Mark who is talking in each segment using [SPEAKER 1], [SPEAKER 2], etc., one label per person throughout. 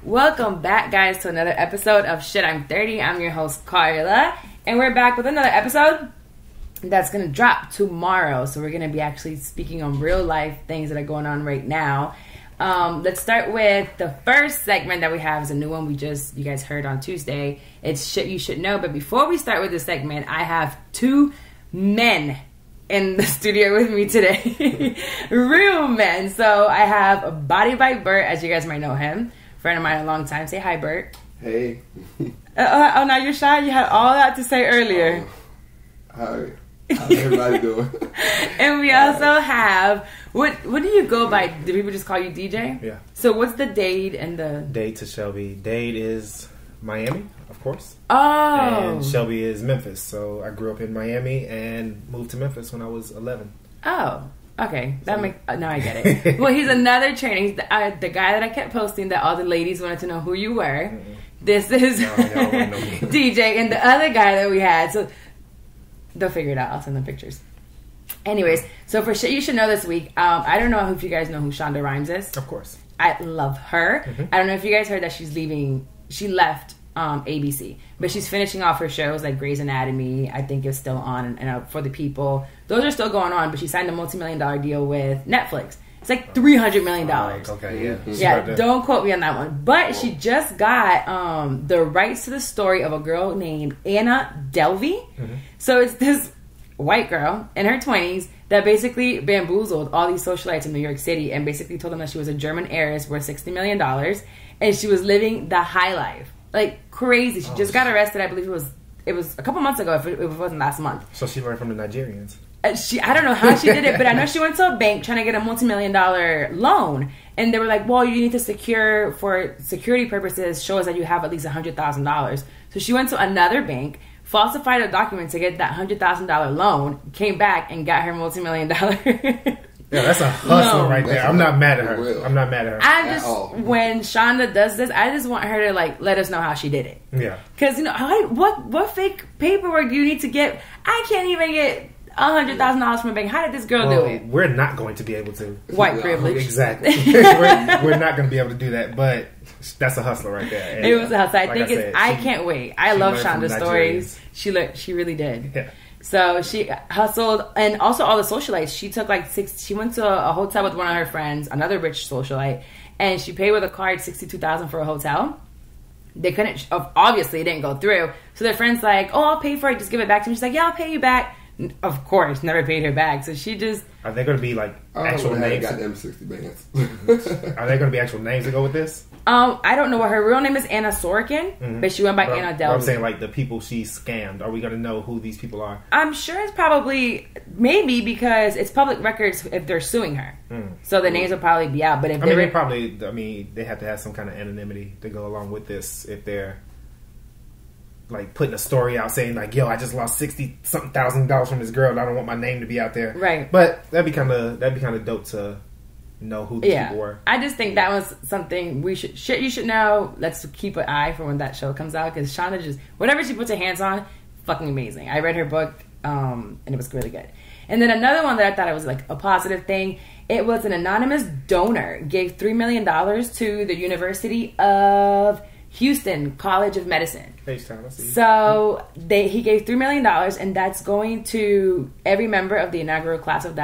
[SPEAKER 1] Welcome back, guys, to another episode of Shit I'm 30. I'm your host, Carla, and we're back with another episode that's going to drop tomorrow. So we're going to be actually speaking on real life things that are going on right now. Let's start with the first segment that we have is a new one you guys heard on Tuesday. It's Shit You Should Know. But before we start with this segment, I have two men in the studio with me today. Real men. So I have Body by Bert, as you guys might know him. Friend of mine a long time. Say hi, Bert.
[SPEAKER 2] Hey.
[SPEAKER 1] Oh, now you're shy? You had all that to say earlier.
[SPEAKER 2] Hi. How's everybody doing?
[SPEAKER 1] And we also have, what do you go by? Do people just call you DJ?
[SPEAKER 3] Yeah.
[SPEAKER 1] So what's the Dade and the...
[SPEAKER 3] Dade to Shelby. Dade is Miami, of course.
[SPEAKER 1] Oh.
[SPEAKER 3] And Shelby is Memphis. So I grew up in Miami and moved to Memphis when I was 11.
[SPEAKER 1] Oh. Okay, now I get it. Well, he's another trainer. He's the guy that I kept posting that all the ladies wanted to know who you were. Mm-hmm. This is DJ, and the other guy that we had. So they'll figure it out. I'll send them pictures. Anyways, so for Shit You Should Know this week, I don't know if you guys know who Shonda Rhimes is.
[SPEAKER 3] Of course.
[SPEAKER 1] I love her. Mm-hmm. I don't know if you guys heard that she's leaving. She left ABC, but she's finishing off her shows like Grey's Anatomy. I think is still on, and For the People. Those are still going on, but she signed a multi-million-dollar deal with Netflix. It's like $300 million.
[SPEAKER 3] Okay, yeah. Mm-hmm.
[SPEAKER 1] Yeah, don't quote me on that one. But she just got the rights to the story of a girl named Anna Delvey. Mm-hmm. So it's this white girl in her 20s that basically bamboozled all these socialites in New York City and basically told them that she was a German heiress worth $60 million, and she was living the high life. Like, crazy. She just got arrested, I believe it was a couple months ago, if it wasn't last month.
[SPEAKER 3] So she learned from the Nigerians.
[SPEAKER 1] I don't know how she did it, but I know she went to a bank trying to get a multi-million-dollar loan. And they were like, well, you need to secure, for security purposes, show us that you have at least $100,000. So she went to another bank, falsified a document to get that $100,000 loan, came back and got her multi-million-dollar.
[SPEAKER 3] Yeah, that's a hustle right there. I'm not mad at her. I'm not mad at her.
[SPEAKER 1] When Shonda does this, I just want her to let us know how she did it.
[SPEAKER 3] Yeah.
[SPEAKER 1] Because, what fake paperwork do you need to get? I can't even get $100,000 from a bank. How did this girl do it?
[SPEAKER 3] We're not going to be able to.
[SPEAKER 1] White privilege.
[SPEAKER 3] Exactly. we're not going to be able to do that, but that's a hustler right there. And,
[SPEAKER 1] it was a hustle. I
[SPEAKER 3] I
[SPEAKER 1] can't wait. I love Shonda's stories. She really did. Yeah. So she hustled, and also all the socialites. She took she went to a hotel with one of her friends, another rich socialite, and she paid with a card $62,000 for a hotel. They couldn't, obviously it didn't go through. So their friend's like, oh, I'll pay for it, just give it back to me. She's like, yeah, I'll pay you back. Of course, never paid her back. So she just...
[SPEAKER 3] Are they going to be actual names?
[SPEAKER 2] Got them 60 bands.
[SPEAKER 3] Are they going to be actual names to go with this?
[SPEAKER 1] I don't know what her real name is. Anna Sorokin, but she went by Anna Delvey.
[SPEAKER 3] I'm saying the people she scammed. Are we going to know who these people are?
[SPEAKER 1] I'm sure it's probably because it's public records if they're suing her. So the names will probably be out. But if
[SPEAKER 3] they have to have some kind of anonymity to go along with this if they're putting a story out saying yo, I just lost $60-something thousand from this girl and I don't want my name to be out there.
[SPEAKER 1] Right.
[SPEAKER 3] But that'd be kind of dope to know who these people were.
[SPEAKER 1] I just think that was something you should know. Let's keep an eye for when that show comes out, because Shonda just, whatever she puts her hands on, fucking amazing. I read her book and it was really good. And then another one that I thought it was a positive thing, it was an anonymous donor gave $3 million to the University of Houston College of Medicine. So he gave $3 million, and that's going to every member of the inaugural class of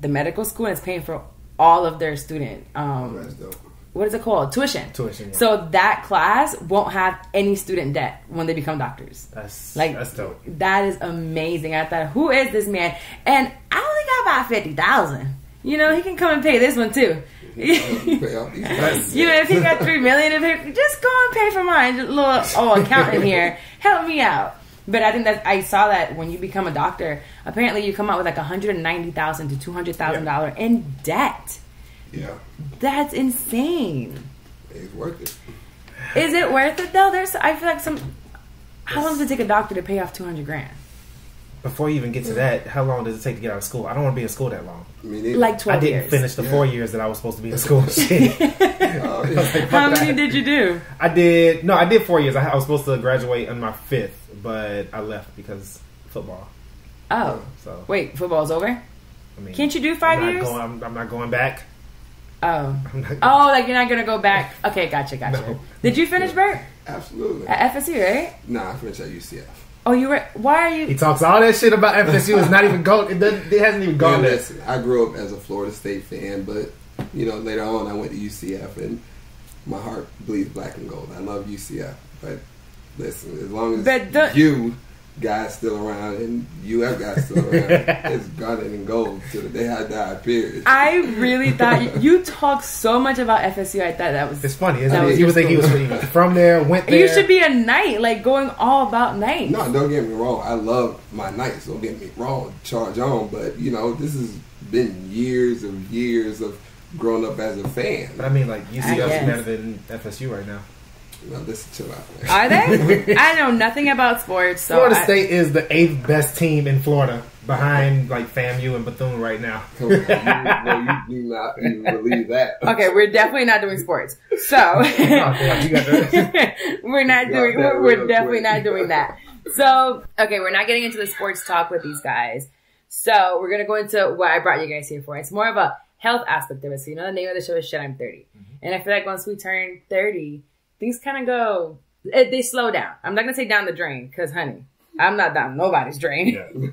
[SPEAKER 1] the medical school, and it's paying for all of their student.
[SPEAKER 2] That's dope.
[SPEAKER 1] What is it called? Tuition.
[SPEAKER 3] Yeah.
[SPEAKER 1] So that class won't have any student debt when they become doctors.
[SPEAKER 3] That's dope.
[SPEAKER 1] That is amazing. I thought, who is this man? And I only got about $50,000. He can come and pay this one too. If he got $3 million, just go and pay for mine. Just a little accountant here, help me out. But I think I saw that when you become a doctor, apparently you come out with $190,000 to $200,000 in debt.
[SPEAKER 2] Yeah,
[SPEAKER 1] that's insane.
[SPEAKER 2] It's worth it.
[SPEAKER 1] Is it worth it though? I feel like how long does it take a doctor to pay off $200,000?
[SPEAKER 3] Before you even get to that, how long does it take to get out of school? I don't want to be in school that long.
[SPEAKER 1] 12 years.
[SPEAKER 3] I didn't finish the 4 years that I was supposed to be in school.
[SPEAKER 1] How many did you do?
[SPEAKER 3] I did 4 years. I was supposed to graduate on my 5th, but I left because football.
[SPEAKER 1] Oh. Wait, football's over?
[SPEAKER 3] I mean,
[SPEAKER 1] can't you do 5 years?
[SPEAKER 3] I'm not going back.
[SPEAKER 1] Oh. Oh, like you're not going to go back. Okay, gotcha.
[SPEAKER 3] No.
[SPEAKER 1] Did you finish, Bert?
[SPEAKER 2] Absolutely.
[SPEAKER 1] At FSU, right?
[SPEAKER 2] Nah, I finished at UCF.
[SPEAKER 1] Oh, you were... Why are
[SPEAKER 3] He
[SPEAKER 1] you...
[SPEAKER 3] talks all that shit about FSU. It's not even going. It hasn't even gone
[SPEAKER 2] Man,
[SPEAKER 3] there.
[SPEAKER 2] listen, I grew up as a Florida State fan, but later on I went to UCF, and my heart bleeds black and gold. I love UCF, but listen, as long as you guys still around and UF guys still around, it's garnet and gold till the day I die. Period.
[SPEAKER 1] I really thought... You talk so much about FSU. I thought that was...
[SPEAKER 3] It's funny, isn't it? You would think he was from there, went there.
[SPEAKER 1] You should be a knight, like going all about knights.
[SPEAKER 2] No, don't get me wrong. I love my Knights. Don't get me wrong. Charge on, but this has been years of growing up as a fan.
[SPEAKER 3] But I mean, like, UCF is better than FSU right now.
[SPEAKER 2] No, listen, chill out. Man.
[SPEAKER 1] Are they? I know nothing about sports. So
[SPEAKER 3] Florida State is the 8th best team in Florida, behind like FAMU and Bethune right now.
[SPEAKER 2] Come on, you do not even believe that.
[SPEAKER 1] Okay, we're definitely not doing sports. So we're definitely not doing that. So okay, we're not getting into the sports talk with these guys. So we're gonna go into what I brought you guys here for. It's more of a health aspect of it. So the name of the show is Shit, I'm 30. And I feel like once we turn 30, things kind of go, they slow down. I'm not going to say down the drain because, honey, I'm not down nobody's drain. Yeah.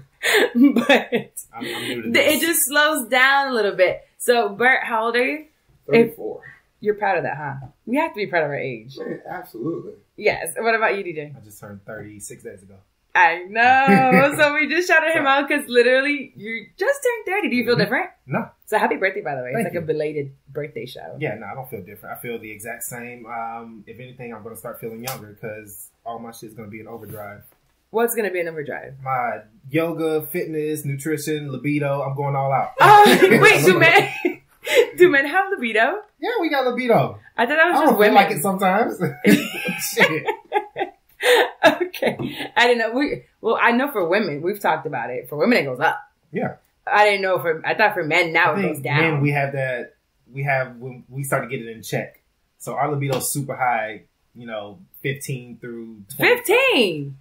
[SPEAKER 1] But
[SPEAKER 3] I'm new to this.
[SPEAKER 1] It just slows down a little bit. So, Bert, how old are you?
[SPEAKER 2] 34.
[SPEAKER 1] You're proud of that, huh? We have to be proud of our age.
[SPEAKER 2] Man, absolutely.
[SPEAKER 1] Yes. What about you, DJ?
[SPEAKER 3] I just turned 36 days ago.
[SPEAKER 1] I know. So we just shouted him out because literally you just turned 30. Do you feel different?
[SPEAKER 3] No.
[SPEAKER 1] So happy birthday, by the way.
[SPEAKER 3] Thank
[SPEAKER 1] It's like
[SPEAKER 3] you.
[SPEAKER 1] a belated birthday show.
[SPEAKER 3] Yeah, no, I don't feel different. I feel the exact same. If anything, I'm going to start feeling younger because all my shit's going to be in overdrive.
[SPEAKER 1] What's going to be in overdrive?
[SPEAKER 3] My yoga, fitness, nutrition, libido, I'm going all out.
[SPEAKER 1] Oh, wait, do men have libido?
[SPEAKER 3] Yeah, we got libido.
[SPEAKER 1] I thought that was
[SPEAKER 3] I
[SPEAKER 1] just
[SPEAKER 3] don't feel
[SPEAKER 1] women.
[SPEAKER 3] like it sometimes. Shit.
[SPEAKER 1] Okay. I didn't know. I know for women, we've talked about it. For women, it goes up.
[SPEAKER 3] Yeah.
[SPEAKER 1] I didn't know I thought for men now
[SPEAKER 3] I
[SPEAKER 1] it
[SPEAKER 3] think
[SPEAKER 1] goes down.
[SPEAKER 3] men, when we start to get it in check. So our libido's super high, 15 through 20.
[SPEAKER 1] 15?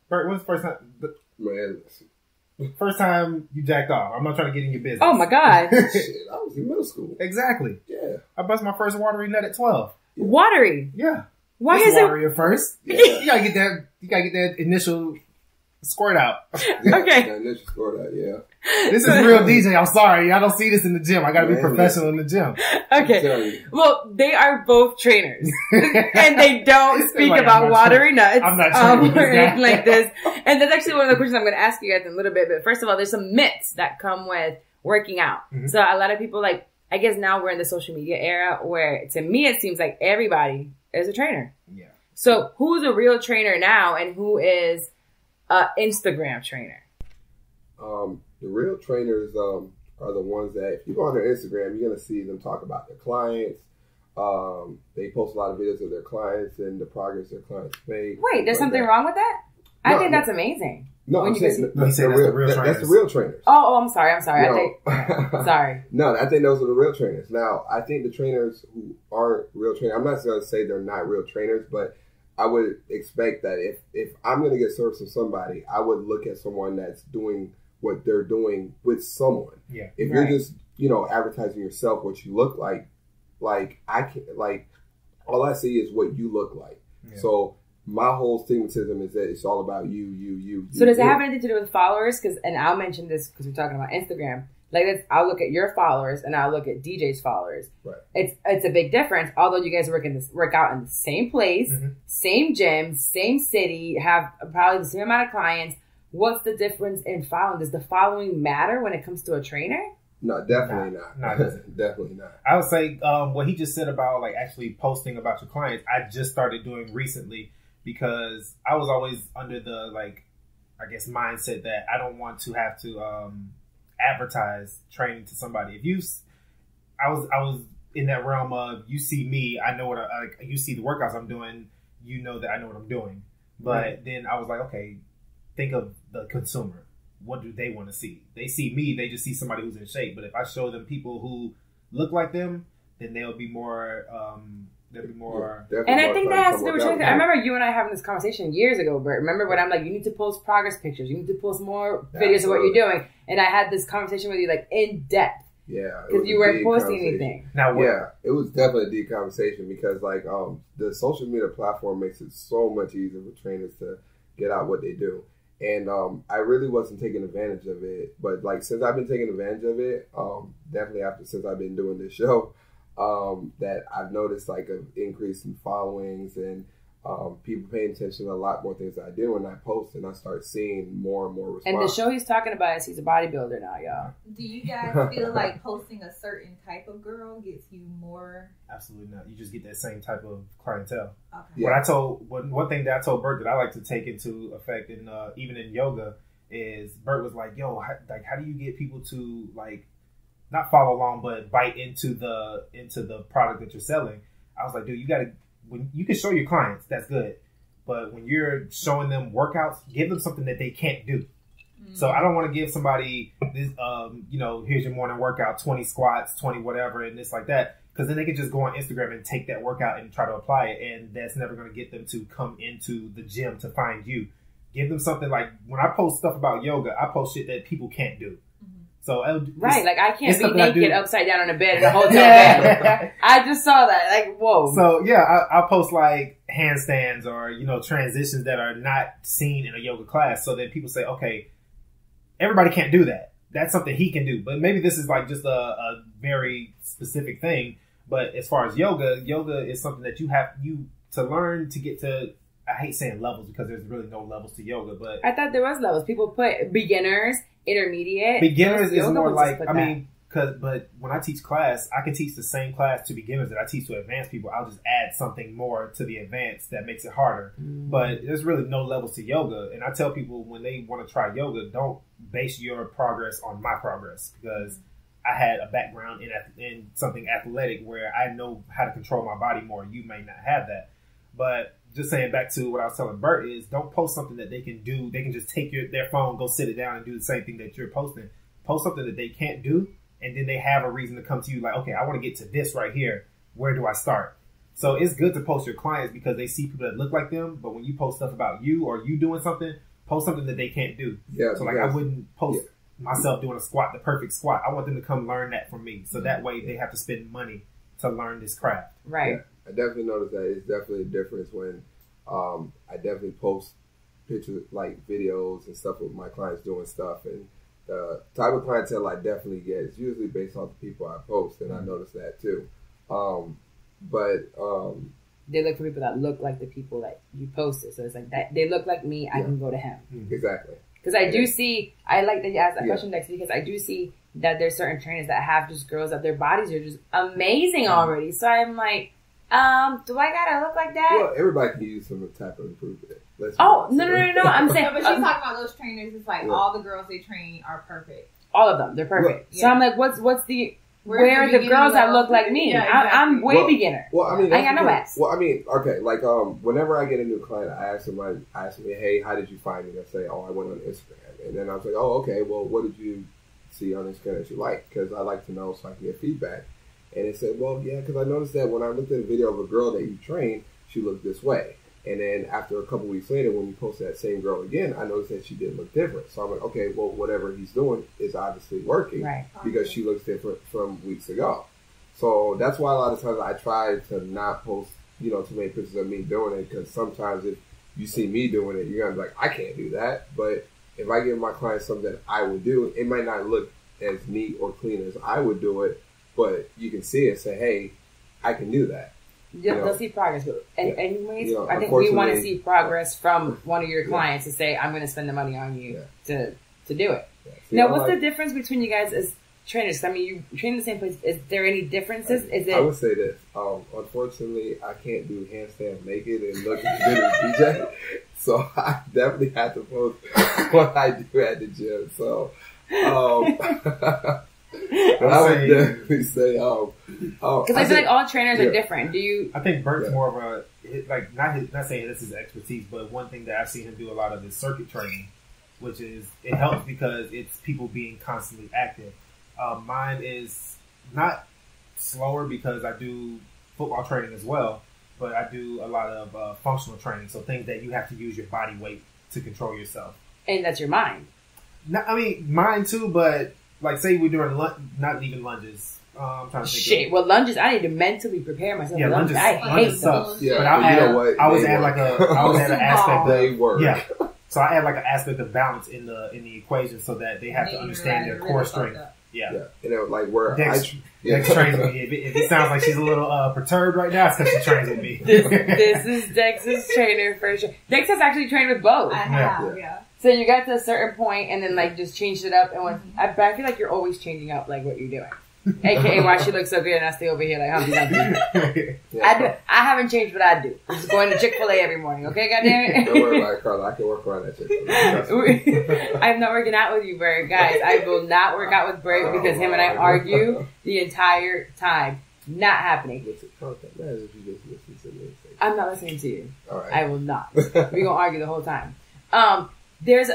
[SPEAKER 3] Bert, when's the first time?
[SPEAKER 2] Man,
[SPEAKER 3] First time you jacked off. I'm not trying to get in your business.
[SPEAKER 1] Oh my God.
[SPEAKER 2] shit, I was in middle school.
[SPEAKER 3] Exactly.
[SPEAKER 2] Yeah.
[SPEAKER 3] I bust my first watery nut at 12.
[SPEAKER 1] Watery?
[SPEAKER 3] Yeah.
[SPEAKER 1] Why
[SPEAKER 3] It's
[SPEAKER 1] is it?
[SPEAKER 3] watery at first. You gotta get that initial squirt out.
[SPEAKER 2] Yeah,
[SPEAKER 1] Okay.
[SPEAKER 2] that initial score that, yeah.
[SPEAKER 3] This is real DJ. I'm sorry. Y'all don't see this in the gym. I gotta be
[SPEAKER 2] Man,
[SPEAKER 3] professional in the gym.
[SPEAKER 2] I'm telling
[SPEAKER 1] Okay.
[SPEAKER 2] you.
[SPEAKER 1] Well, they are both trainers. And they don't speak
[SPEAKER 3] Like,
[SPEAKER 1] about
[SPEAKER 3] I'm not
[SPEAKER 1] watery nuts.
[SPEAKER 3] I'm not training with this
[SPEAKER 1] or
[SPEAKER 3] guy.
[SPEAKER 1] anything like this. And that's actually one of the questions I'm going to ask you guys in a little bit. But first of all, there's some myths that come with working out.
[SPEAKER 3] Mhm.
[SPEAKER 1] So a lot of people I guess now we're in the social media era where to me it seems like everybody is a trainer.
[SPEAKER 3] Yeah.
[SPEAKER 1] So who's a real trainer now and who is a Instagram trainer?
[SPEAKER 2] The real trainers are the ones that if you go on their Instagram, you're gonna see them talk about their clients. They post a lot of videos of their clients and the progress their clients make.
[SPEAKER 1] Wait, there's
[SPEAKER 2] like
[SPEAKER 1] something
[SPEAKER 2] that.
[SPEAKER 1] wong with that? I
[SPEAKER 2] No,
[SPEAKER 1] think
[SPEAKER 2] no.
[SPEAKER 1] that's amazing.
[SPEAKER 2] No,
[SPEAKER 1] When
[SPEAKER 2] I'm
[SPEAKER 1] you
[SPEAKER 2] saying
[SPEAKER 1] can-
[SPEAKER 2] that's
[SPEAKER 3] You said that's the real
[SPEAKER 2] that's the
[SPEAKER 3] trainers.
[SPEAKER 2] real trainers.
[SPEAKER 1] Oh, I'm sorry. I
[SPEAKER 2] No.
[SPEAKER 1] think sorry.
[SPEAKER 2] No, I think those are the real trainers. Now, I think the trainers who aren't real trainers, I'm not going to say they're not real trainers, but I would expect that if I'm going to get service from somebody, I would look at someone that's doing what they're doing with someone.
[SPEAKER 3] Yeah.
[SPEAKER 2] If
[SPEAKER 1] Right.
[SPEAKER 2] you're just, advertising yourself, what you look like I can't, all I see is what you look like.
[SPEAKER 3] Yeah.
[SPEAKER 2] So my whole stigmatism is that it's all about you.
[SPEAKER 1] So does it
[SPEAKER 2] you.
[SPEAKER 1] have anything to do with followers? And I'll mention this because we're talking about Instagram. I'll look at your followers and I'll look at DJ's followers.
[SPEAKER 2] Right.
[SPEAKER 1] It's a big difference. Although you guys work out in the same place,
[SPEAKER 3] Mhm.
[SPEAKER 1] same gym, same city, have probably the same amount of clients. What's the difference in following? Does the following matter when it comes to a trainer?
[SPEAKER 2] No, definitely not.
[SPEAKER 3] No, it doesn't.
[SPEAKER 2] Definitely not.
[SPEAKER 3] I would say what he just said about actually posting about your clients, I just started doing recently because I was always under the mindset that I don't want to have to advertise training to somebody. I was in that realm of you see me, I know what you see the workouts I'm doing, you know that I know what I'm doing. But then I was like, okay, think of the consumer. What do they want to see? They see me, they just see somebody who's in shape. But if I show them people who look like them, then they'll be more.
[SPEAKER 1] And I think that has to do with training. I remember you and I having this conversation years ago, Bert. Remember when I'm like, you need to post progress pictures. You need to post more videos of what you're doing. And I had this conversation with you in depth.
[SPEAKER 2] Yeah,
[SPEAKER 1] because you weren't posting anything.
[SPEAKER 3] Now,
[SPEAKER 2] yeah, it was definitely a deep conversation because like the social media platform makes it so much easier for trainers to get out what they do, and I really wasn't taking advantage of it. But like since I've been taking advantage of it, definitely since I've been doing this show, that I've noticed like an increase in followings and people paying attention to a lot more things that I do, and I post and I start seeing more and more response.
[SPEAKER 1] And the show he's talking about is he's a bodybuilder now, y'all.
[SPEAKER 4] Do you guys feel like posting a certain type of girl gets you more?
[SPEAKER 3] Absolutely not. You just get that same type of clientele.
[SPEAKER 4] Okay.
[SPEAKER 3] Yeah. One thing that I told Bert that I like to take into effect in even in yoga is Bert was like, "Yo, how do you get people to like not follow along but bite into the product that you're selling?" I was like, "Dude, you got to." When you can show your clients, that's good. But when you're showing them workouts, give them something that they can't do. Mm-hmm. So I don't want to give somebody this, here's your morning workout, 20 squats, 20 whatever, and this like that. Because then they can just go on Instagram and take that workout and try to apply it. And that's never going to get them to come into the gym to find you. Give them something like, when I post stuff about yoga, I post shit that people can't do. So
[SPEAKER 1] right, like I can't be naked upside down on a bed in a hotel bed. I just saw that, like, whoa.
[SPEAKER 3] So yeah, I post like handstands or transitions that are not seen in a yoga class. So then people say, okay, everybody can't do that. That's something he can do, but maybe this is like just a very specific thing. But as far as yoga is something that you have to learn to get to. I hate saying levels because there's really no levels to yoga, but
[SPEAKER 1] I thought there was levels. People put beginners, intermediate.
[SPEAKER 3] Beginners is more like, but when I teach class, I can teach the same class to beginners that I teach to advanced people. I'll just add something more to the advanced that makes it harder. Mm. But there's really no levels to yoga. And I tell people when they want to try yoga, don't base your progress on my progress, because I had a background in something athletic where I know how to control my body more. You may not have that. But just saying back to what I was telling Bert is don't post something that they can do. They can just take their phone, go sit it down and do the same thing that you're posting. Post something that they can't do. And then they have a reason to come to you like, okay, I want to get to this right here. Where do I start? So it's good to post your clients because they see people that look like them. But when you post stuff about you or you doing something, post something that they can't do. Yeah, so like I wouldn't post myself doing a squat, the perfect squat. I want them to come learn that from me. So that way they have to spend money to learn this craft.
[SPEAKER 1] Right.
[SPEAKER 2] Yeah. I definitely noticed that it's definitely a difference when I definitely post pictures, like videos and stuff with my clients doing stuff. And the type of clientele I definitely get is usually based on the people I post, and I noticed that too.
[SPEAKER 1] They look for people that look like the people that you posted. So it's like that they look like me, I can go to him.
[SPEAKER 2] Exactly.
[SPEAKER 1] Because I do see, I like that you asked that question next, because I do see that there's certain trainers that have just girls that their bodies are just amazing already. So I'm like, do I gotta look like that?
[SPEAKER 2] Well, everybody can use some type of improvement.
[SPEAKER 1] No. I'm saying,
[SPEAKER 4] but she's talking about those trainers. It's like all the girls they train are perfect.
[SPEAKER 1] All of them, they're perfect. So I'm like, where are the girls that look like me? Yeah, exactly. I'm way beginner.
[SPEAKER 2] Well, I mean,
[SPEAKER 1] I got no ass.
[SPEAKER 2] Well, I mean, okay, like whenever I get a new client, I ask them, hey, how did you find me? They say, oh, I went on Instagram, and then I was like, oh, okay, well, what did you see on Instagram that you like? Because I like to know so I can get feedback. And it said, well, yeah, because I noticed that when I looked at a video of a girl that you trained, she looked this way. And then after a couple weeks later, when you posted that same girl again, I noticed that she did look different. So I'm like, okay, well, whatever he's doing is obviously working because she looks different from weeks ago. So that's why a lot of times I try to not post, too many pictures of me doing it, because sometimes if you see me doing it, you're going to be like, I can't do that. But if I give my clients something that I would do, it might not look as neat or clean as I would do it, but you can see it and say, hey, I can do that.
[SPEAKER 1] They'll see progress. But anyways, I think we want to see progress from one of your clients to say, I'm going to spend the money on you to do it. Now, what's the difference between you guys as trainers? I mean, you train in the same place. Is there any differences?
[SPEAKER 2] I would say this. Unfortunately, I can't do handstand naked and look as good as DJ. So I definitely have to post what I do at the gym. So I would definitely say,
[SPEAKER 1] because I feel like all trainers are different. Do you?
[SPEAKER 3] I think Bert's more of a not saying this is expertise, but one thing that I've seen him do a lot of is circuit training, which is it helps because it's people being constantly active. Mine is not slower because I do football training as well, but I do a lot of functional training, so things that you have to use your body weight to control yourself.
[SPEAKER 1] And that's your mind.
[SPEAKER 3] I mean, mine too, but like say we're doing not even lunges. I'm trying to think.
[SPEAKER 1] Shit. Well, lunges. I need to mentally prepare myself.
[SPEAKER 3] Yeah, lunges.
[SPEAKER 1] I hate those.
[SPEAKER 2] Yeah,
[SPEAKER 3] but I always add like an aspect
[SPEAKER 2] they work.
[SPEAKER 3] Yeah. So I add like an aspect of balance in the equation so that they have to understand their core strength. Yeah.
[SPEAKER 2] And it was like where
[SPEAKER 3] Dex trains with me. If it sounds like she's a little perturbed right now, it's because she trains with me.
[SPEAKER 1] This is Dex's trainer for sure. Dex has actually trained with both.
[SPEAKER 4] I have, yeah.
[SPEAKER 1] So you got to a certain point and then like just changed it up. And when but I feel like you're always changing up like what you're doing. AKA why she looks so good and I stay over here like Humpty Dumpty. I haven't changed what I do. I'm just going to Chick-fil-A every morning, okay, goddammit?
[SPEAKER 2] Don't worry about it, Carla. I can work around that Chick-fil-A.
[SPEAKER 1] I'm not working out with you, Bert. Guys, I will not work out with Bert because him and I argue the entire time. Not happening. I'm not listening to you.
[SPEAKER 2] All right.
[SPEAKER 1] I will not. We're going to argue the whole time. There's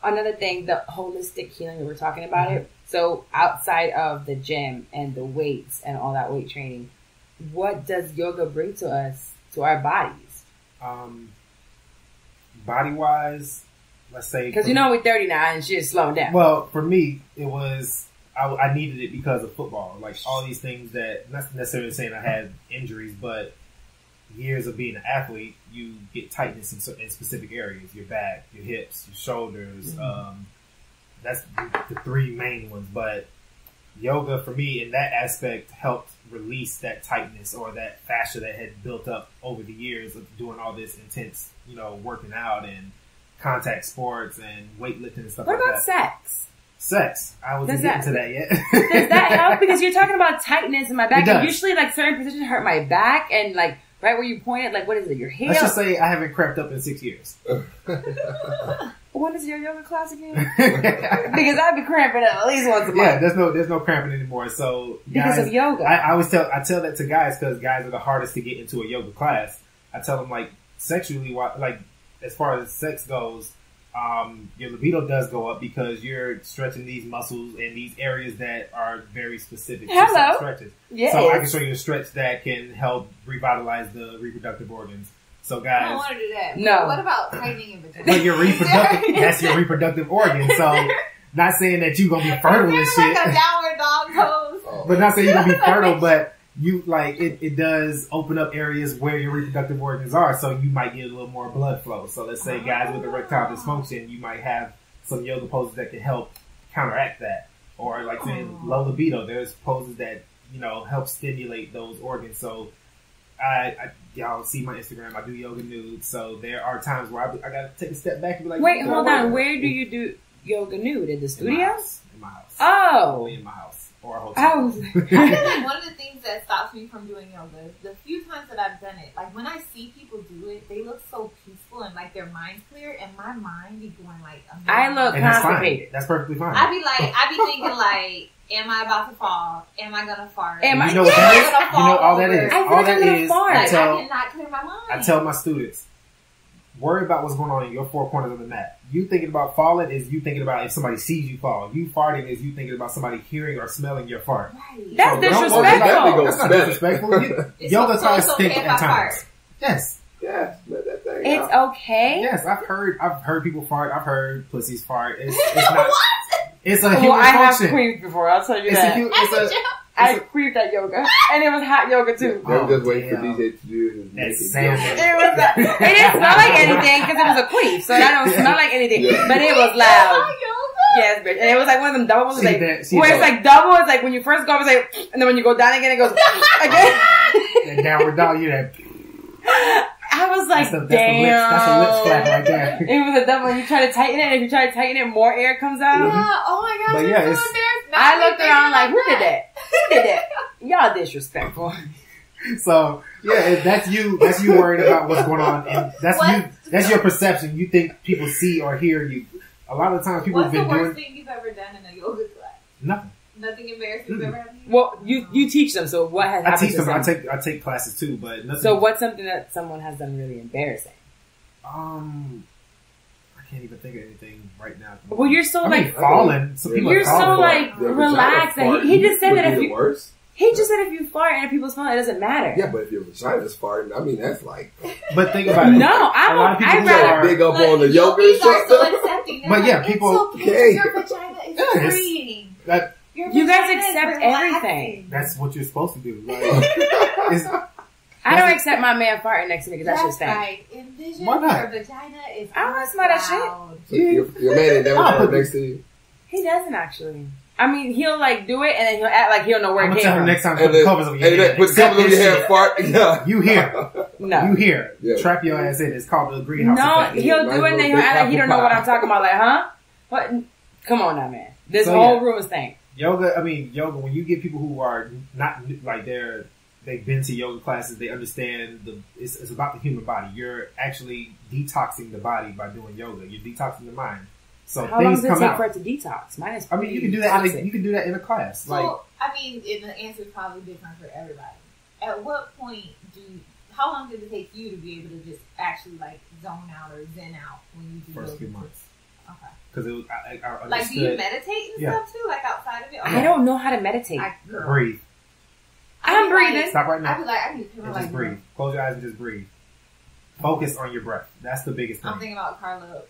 [SPEAKER 1] another thing, the holistic healing that we're talking about it. So outside of the gym and the weights and all that weight training, what does yoga bring to us, to our bodies?
[SPEAKER 3] Body-wise, let's say...
[SPEAKER 1] Because we're 30 now and shit's slowing down.
[SPEAKER 3] Well, for me, it was... I needed it because of football. Like, all these things that... Not necessarily saying I had injuries, but years of being an athlete, you get tightness in specific areas. Your back, your hips, your shoulders. Mm-hmm. That's the three main ones. But yoga, for me, in that aspect, helped release that tightness or that fascia that had built up over the years of doing all this intense, working out and contact sports and weightlifting and stuff like that.
[SPEAKER 1] What about sex?
[SPEAKER 3] Sex. I wasn't getting to that yet.
[SPEAKER 1] Does that help? Because you're talking about tightness in my back. And usually, like, certain positions hurt my back and, like, right where you pointed, like, what is it, your heel?
[SPEAKER 3] Let's just say I haven't crept up in 6 years.
[SPEAKER 1] When is your yoga class again? Because I'd be cramping at least once a month.
[SPEAKER 3] Yeah, there's no cramping anymore. So
[SPEAKER 1] because of yoga,
[SPEAKER 3] I tell that to guys because guys are the hardest to get into a yoga class. I tell them like sexually, like as far as sex goes, your libido does go up because you're stretching these muscles in these areas that are very specific to stretches. Yes. So I can show you a stretch that can help revitalize the reproductive organs. So guys,
[SPEAKER 4] I don't want to do that.
[SPEAKER 1] No.
[SPEAKER 4] What about tightening in between?
[SPEAKER 3] But your reproductive, that's your reproductive organ. So not saying that you're going to be fertile and shit.
[SPEAKER 4] Like a downward dog pose.
[SPEAKER 3] But not saying you're going to be fertile, but you like it does open up areas where your reproductive organs are. So you might get a little more blood flow. So let's say guys with erectile dysfunction, you might have some yoga poses that can help counteract that. Or like saying low libido, there's poses that, help stimulate those organs. So y'all see my Instagram. I do yoga nude, so there are times where I gotta take a step back and be like,
[SPEAKER 1] "Wait, hold on. Where do you do yoga nude? In the studio?
[SPEAKER 3] In my house.
[SPEAKER 1] Oh,
[SPEAKER 3] only in my house or a hotel.
[SPEAKER 4] I think one of the things that stops me from doing yoga, the few times that I've done it, like when I see people do it, they look so peaceful and like their mind's clear, and my mind be going like,
[SPEAKER 1] I look constipated.
[SPEAKER 3] That's perfectly fine.
[SPEAKER 4] I be thinking like, am I about to fall? Am I gonna fart?
[SPEAKER 3] You know what that is? All that is. All that is.
[SPEAKER 4] I cannot clear my mind.
[SPEAKER 3] I tell my students, worry about what's going on in your four corners of the mat. You thinking about falling is you thinking about if somebody sees you fall. You farting is you thinking about somebody hearing or smelling your fart.
[SPEAKER 1] Right. That's disrespectful.
[SPEAKER 3] That's not disrespectful. Yoga class stink at times. Yes.
[SPEAKER 2] Yeah, let that thing
[SPEAKER 1] It's
[SPEAKER 2] out.
[SPEAKER 1] okay.
[SPEAKER 3] Yes, I've heard people fart. I've heard pussies fart. It's not. It's a human function.
[SPEAKER 1] I have queefed before. I'll tell you that. I queefed at yoga, and it was hot yoga too.
[SPEAKER 2] They were just waiting for DJ to do his
[SPEAKER 3] salmon.
[SPEAKER 1] It didn't smell like anything because it was a queef, so that don't smell like anything. Yeah. But it was loud. Yes, bitch. And it was like one of them doubles, where it's like double. It's like when you first go, it's like, and then when you go down again, it goes again.
[SPEAKER 3] And downward dog, you that.
[SPEAKER 1] I was like,
[SPEAKER 3] damn.
[SPEAKER 1] That's
[SPEAKER 3] a lip flap right there.
[SPEAKER 1] It was a double. You try to tighten it, and if you try to tighten it, more air comes out.
[SPEAKER 4] Yeah. Oh my gosh.
[SPEAKER 3] But yeah,
[SPEAKER 1] I looked around like, who did that? Who did that? Y'all disrespectful.
[SPEAKER 3] So yeah, that's you worried about what's going on, and that's your perception. You think people see or hear you. A lot of the times people have been doing.
[SPEAKER 4] What's the worst thing you've ever done in a yoga class?
[SPEAKER 3] Nothing.
[SPEAKER 4] Nothing embarrassing you've ever done?
[SPEAKER 1] Well, you teach them, so what has happened?
[SPEAKER 3] I teach them. I take classes too, but nothing.
[SPEAKER 1] So what's something that someone has done really embarrassing?
[SPEAKER 3] I can't even think of anything right now.
[SPEAKER 1] Well, you're so
[SPEAKER 3] falling. So
[SPEAKER 1] you're so relaxed. He just said that if you
[SPEAKER 2] worse.
[SPEAKER 1] He just said if you fart and people smell it, doesn't matter.
[SPEAKER 2] Yeah, but if your vagina's farting, I mean that's like.
[SPEAKER 3] But think about it.
[SPEAKER 1] No, I'd rather
[SPEAKER 2] big up on the yoga and stuff.
[SPEAKER 4] So accepting.
[SPEAKER 3] But yeah, people.
[SPEAKER 4] It's okay. Your vagina is breathing.
[SPEAKER 1] You guys accept everything.
[SPEAKER 3] That's what you're supposed to do. Like,
[SPEAKER 1] I don't accept my man farting next to me because that's just that.
[SPEAKER 4] Right. Envision
[SPEAKER 3] Why not?
[SPEAKER 4] your vagina is
[SPEAKER 1] I don't smell that shit.
[SPEAKER 2] So your man ain't never farted next to you?
[SPEAKER 1] He doesn't actually. I mean, he'll like do it and then he'll act like he'll know where it came from.
[SPEAKER 3] Next time, put the covers over your head.
[SPEAKER 2] Put the covers over your head, fart. Yeah.
[SPEAKER 3] You hear.
[SPEAKER 1] No.
[SPEAKER 3] You hear. Yeah. Trap your ass in. It's called the greenhouse effect.
[SPEAKER 1] No, he'll do it and then he'll act like he don't know what I'm talking about. Like, huh? What? Come on now, man. This whole room is stank.
[SPEAKER 3] Yoga, when you get people who are not, like, they've been to yoga classes, they understand it's about the human body. You're actually detoxing the body by doing yoga. You're detoxing the mind. So
[SPEAKER 1] how long does it take for it to detox? Mine is
[SPEAKER 3] you can do that. You can do that in a class.
[SPEAKER 4] So, the answer is probably different for everybody. At what point how long did it take you to be able to just actually like zone out or zen out when you do
[SPEAKER 3] first few months?
[SPEAKER 4] Okay.
[SPEAKER 3] Because it was I
[SPEAKER 4] like, do you meditate and stuff too, like outside of it?
[SPEAKER 1] I don't know how to meditate.
[SPEAKER 3] Breathe.
[SPEAKER 1] I'm breathing.
[SPEAKER 3] Stop right now.
[SPEAKER 4] I'd be like, I need to
[SPEAKER 3] just breathe. Close your eyes and just breathe. Focus on your breath. That's the biggest thing.
[SPEAKER 4] I'm thinking about Carla.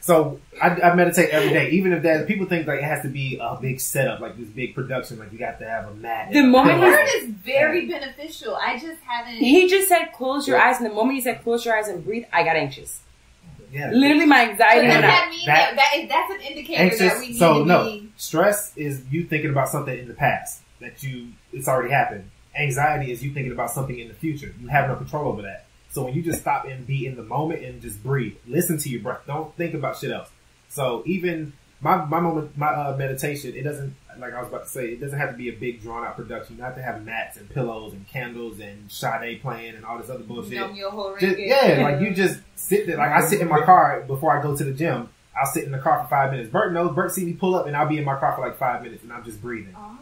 [SPEAKER 3] So I meditate every day, even if that people think like it has to be a big setup, like this big production, like you got to have a mat.
[SPEAKER 1] The moment
[SPEAKER 4] Bert is very beneficial. I just haven't.
[SPEAKER 1] He just said close your eyes, and the moment he said close your eyes and breathe, I got anxious.
[SPEAKER 3] Yeah,
[SPEAKER 1] literally my anxiety.
[SPEAKER 4] Does that mean that's an indicator
[SPEAKER 3] anxious,
[SPEAKER 4] that we need to be?
[SPEAKER 3] Stress is you thinking about something in the past it's already happened. Anxiety is you thinking about something in the future. You have no control over that. So when you just stop and be in the moment and just breathe, listen to your breath. Don't think about shit else. So even my meditation, it doesn't, like I was about to say, it doesn't have to be a big drawn out production. You have to have mats and pillows and candles and Sade playing and all this other bullshit. Like you just sit there. Like I sit in my car before I go to the gym. I'll sit in the car for 5 minutes. Bert see me pull up and I'll be in my car for like 5 minutes and I'm just breathing.
[SPEAKER 4] Oh.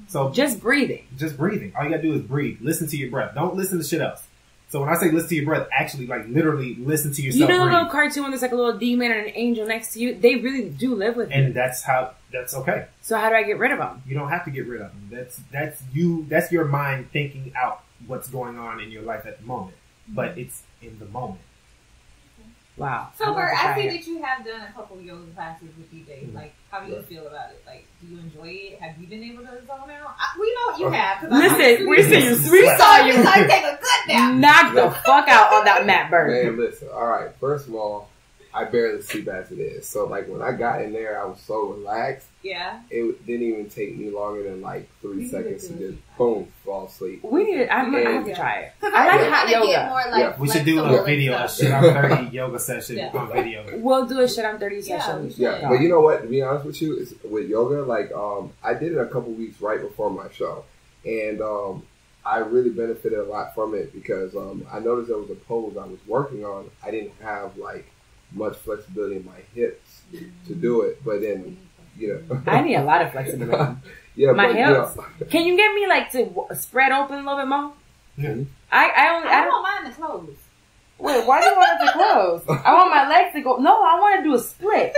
[SPEAKER 3] So
[SPEAKER 1] just breathing. All
[SPEAKER 3] you gotta do is breathe. Listen to your breath. Don't listen to shit else. So when I say listen to your breath, actually, like, literally listen to yourself.
[SPEAKER 1] You know the little cartoon when there's like a little demon and an angel next to you? They really do live with you.
[SPEAKER 3] And that's okay.
[SPEAKER 1] So how do I get rid of them?
[SPEAKER 3] You don't have to get rid of them. That's your mind thinking out what's going on in your life at the moment. But it's in the moment.
[SPEAKER 1] Wow.
[SPEAKER 4] So, Bert, I see that you have done a couple yoga classes with DJ. Mm-hmm. Like, how do you feel about it? Like, do you enjoy it? Have you been able to zone out? We know you have.
[SPEAKER 1] Listen, we saw you.
[SPEAKER 4] Like, take a good nap.
[SPEAKER 1] Knock the fuck out on that mat, Bert.
[SPEAKER 2] Man, listen. All right. First of all, I barely sleep as it is. So, like, when I got in there, I was so relaxed.
[SPEAKER 4] Yeah.
[SPEAKER 2] It didn't even take me longer than, like, 3 seconds to just, boom, fall asleep.
[SPEAKER 1] I have to try it. I like hot yoga.
[SPEAKER 3] We should do a video, a shit I'm 30 yoga session on video.
[SPEAKER 1] We'll do a shit I'm 30 session.
[SPEAKER 2] Yeah, but you know what? To be honest with you, with yoga, like, I did it a couple weeks right before my show. And I really benefited a lot from it because I noticed there was a pose I was working on. I didn't have, like, much flexibility in my hips to do it, but then,
[SPEAKER 1] I need a lot of flexibility. My hips. Can you get me like to spread open a little bit more?
[SPEAKER 3] Yeah.
[SPEAKER 4] I don't mind the clothes.
[SPEAKER 1] Wait, why do you want it to close? I want my legs to go. No, I want to do a split.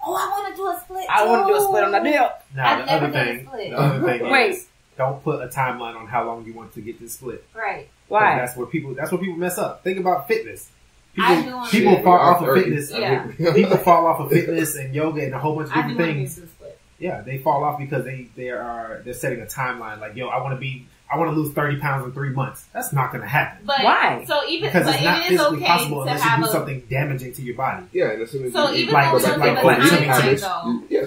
[SPEAKER 4] Oh, I want to do a split.
[SPEAKER 1] I want to do a split on the deal.
[SPEAKER 3] Now, the other thing is, don't put a timeline on how long you want to get this split.
[SPEAKER 4] Right.
[SPEAKER 1] Why?
[SPEAKER 3] That's where people mess up. Think about fitness.
[SPEAKER 4] People
[SPEAKER 3] fall off of fitness. Yeah. People fall off of fitness and yoga and a whole bunch of different things. Yeah, they fall off because they're setting a timeline. Like, I want to lose 30 pounds in 3 months. That's not going to happen.
[SPEAKER 4] But,
[SPEAKER 1] why?
[SPEAKER 4] So
[SPEAKER 3] because it's not physically possible unless you do something damaging to your body.
[SPEAKER 2] Yeah, and as soon as as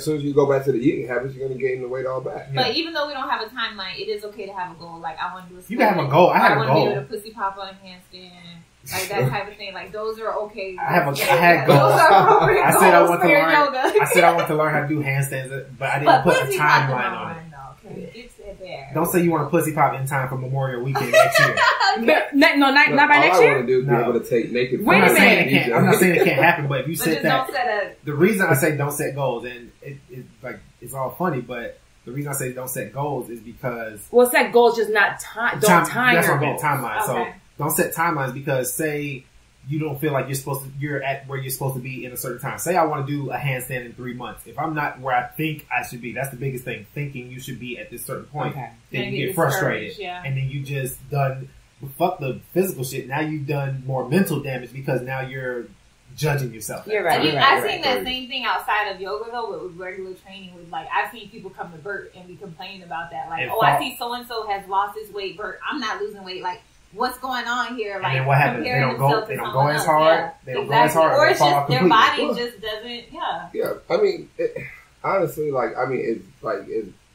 [SPEAKER 2] soon as you go back to the eating habits, you're going to gain the weight all back.
[SPEAKER 4] But even though we don't have a timeline, it is okay to have a goal. Like, I want to do a split.
[SPEAKER 3] You can have a goal. I had a goal.
[SPEAKER 4] I want to be able to pussy pop on a handstand. Like that type of thing. Like those are okay.
[SPEAKER 3] I had goals. I said I want to learn. I said I want to learn how to do handstands, but I didn't put a timeline on it. Don't say you want to pussy pop in time for Memorial Weekend next year.
[SPEAKER 1] Not by next year.
[SPEAKER 2] All I want to do is be able to take naked.
[SPEAKER 1] Wait a minute.
[SPEAKER 3] I'm not saying it can't happen, but if you set that, the reason I say don't set goals, and it's all funny, but the reason I say don't set goals is because
[SPEAKER 1] set goals, just not time. Don't time your goals.
[SPEAKER 3] Timeline. So. Don't set timelines because say you don't feel like you're at where you're supposed to be in a certain time. Say I want to do a handstand in 3 months. If I'm not where I think I should be, that's the biggest thing. Thinking you should be at this certain point. Okay. Then you get frustrated. Yeah. And then you just fuck the physical shit. Now you've done more mental damage because now you're judging yourself.
[SPEAKER 1] You're right.
[SPEAKER 4] I've seen that same thing outside of yoga though, with regular training. With like, I've seen people come to Bert and be complaining about that. Like, I see so and so has lost his weight. Bert, I'm not losing weight. Like, what's going on here? Like,
[SPEAKER 3] and then what happens? They don't go as hard.
[SPEAKER 4] Yeah,
[SPEAKER 3] they don't go as hard.
[SPEAKER 4] Or it's just their body just doesn't. Yeah.
[SPEAKER 2] Yeah. I mean, honestly, like, I mean,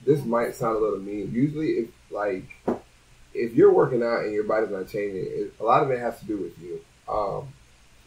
[SPEAKER 2] this might sound a little mean. Usually, if you're working out and your body's not changing, a lot of it has to do with you.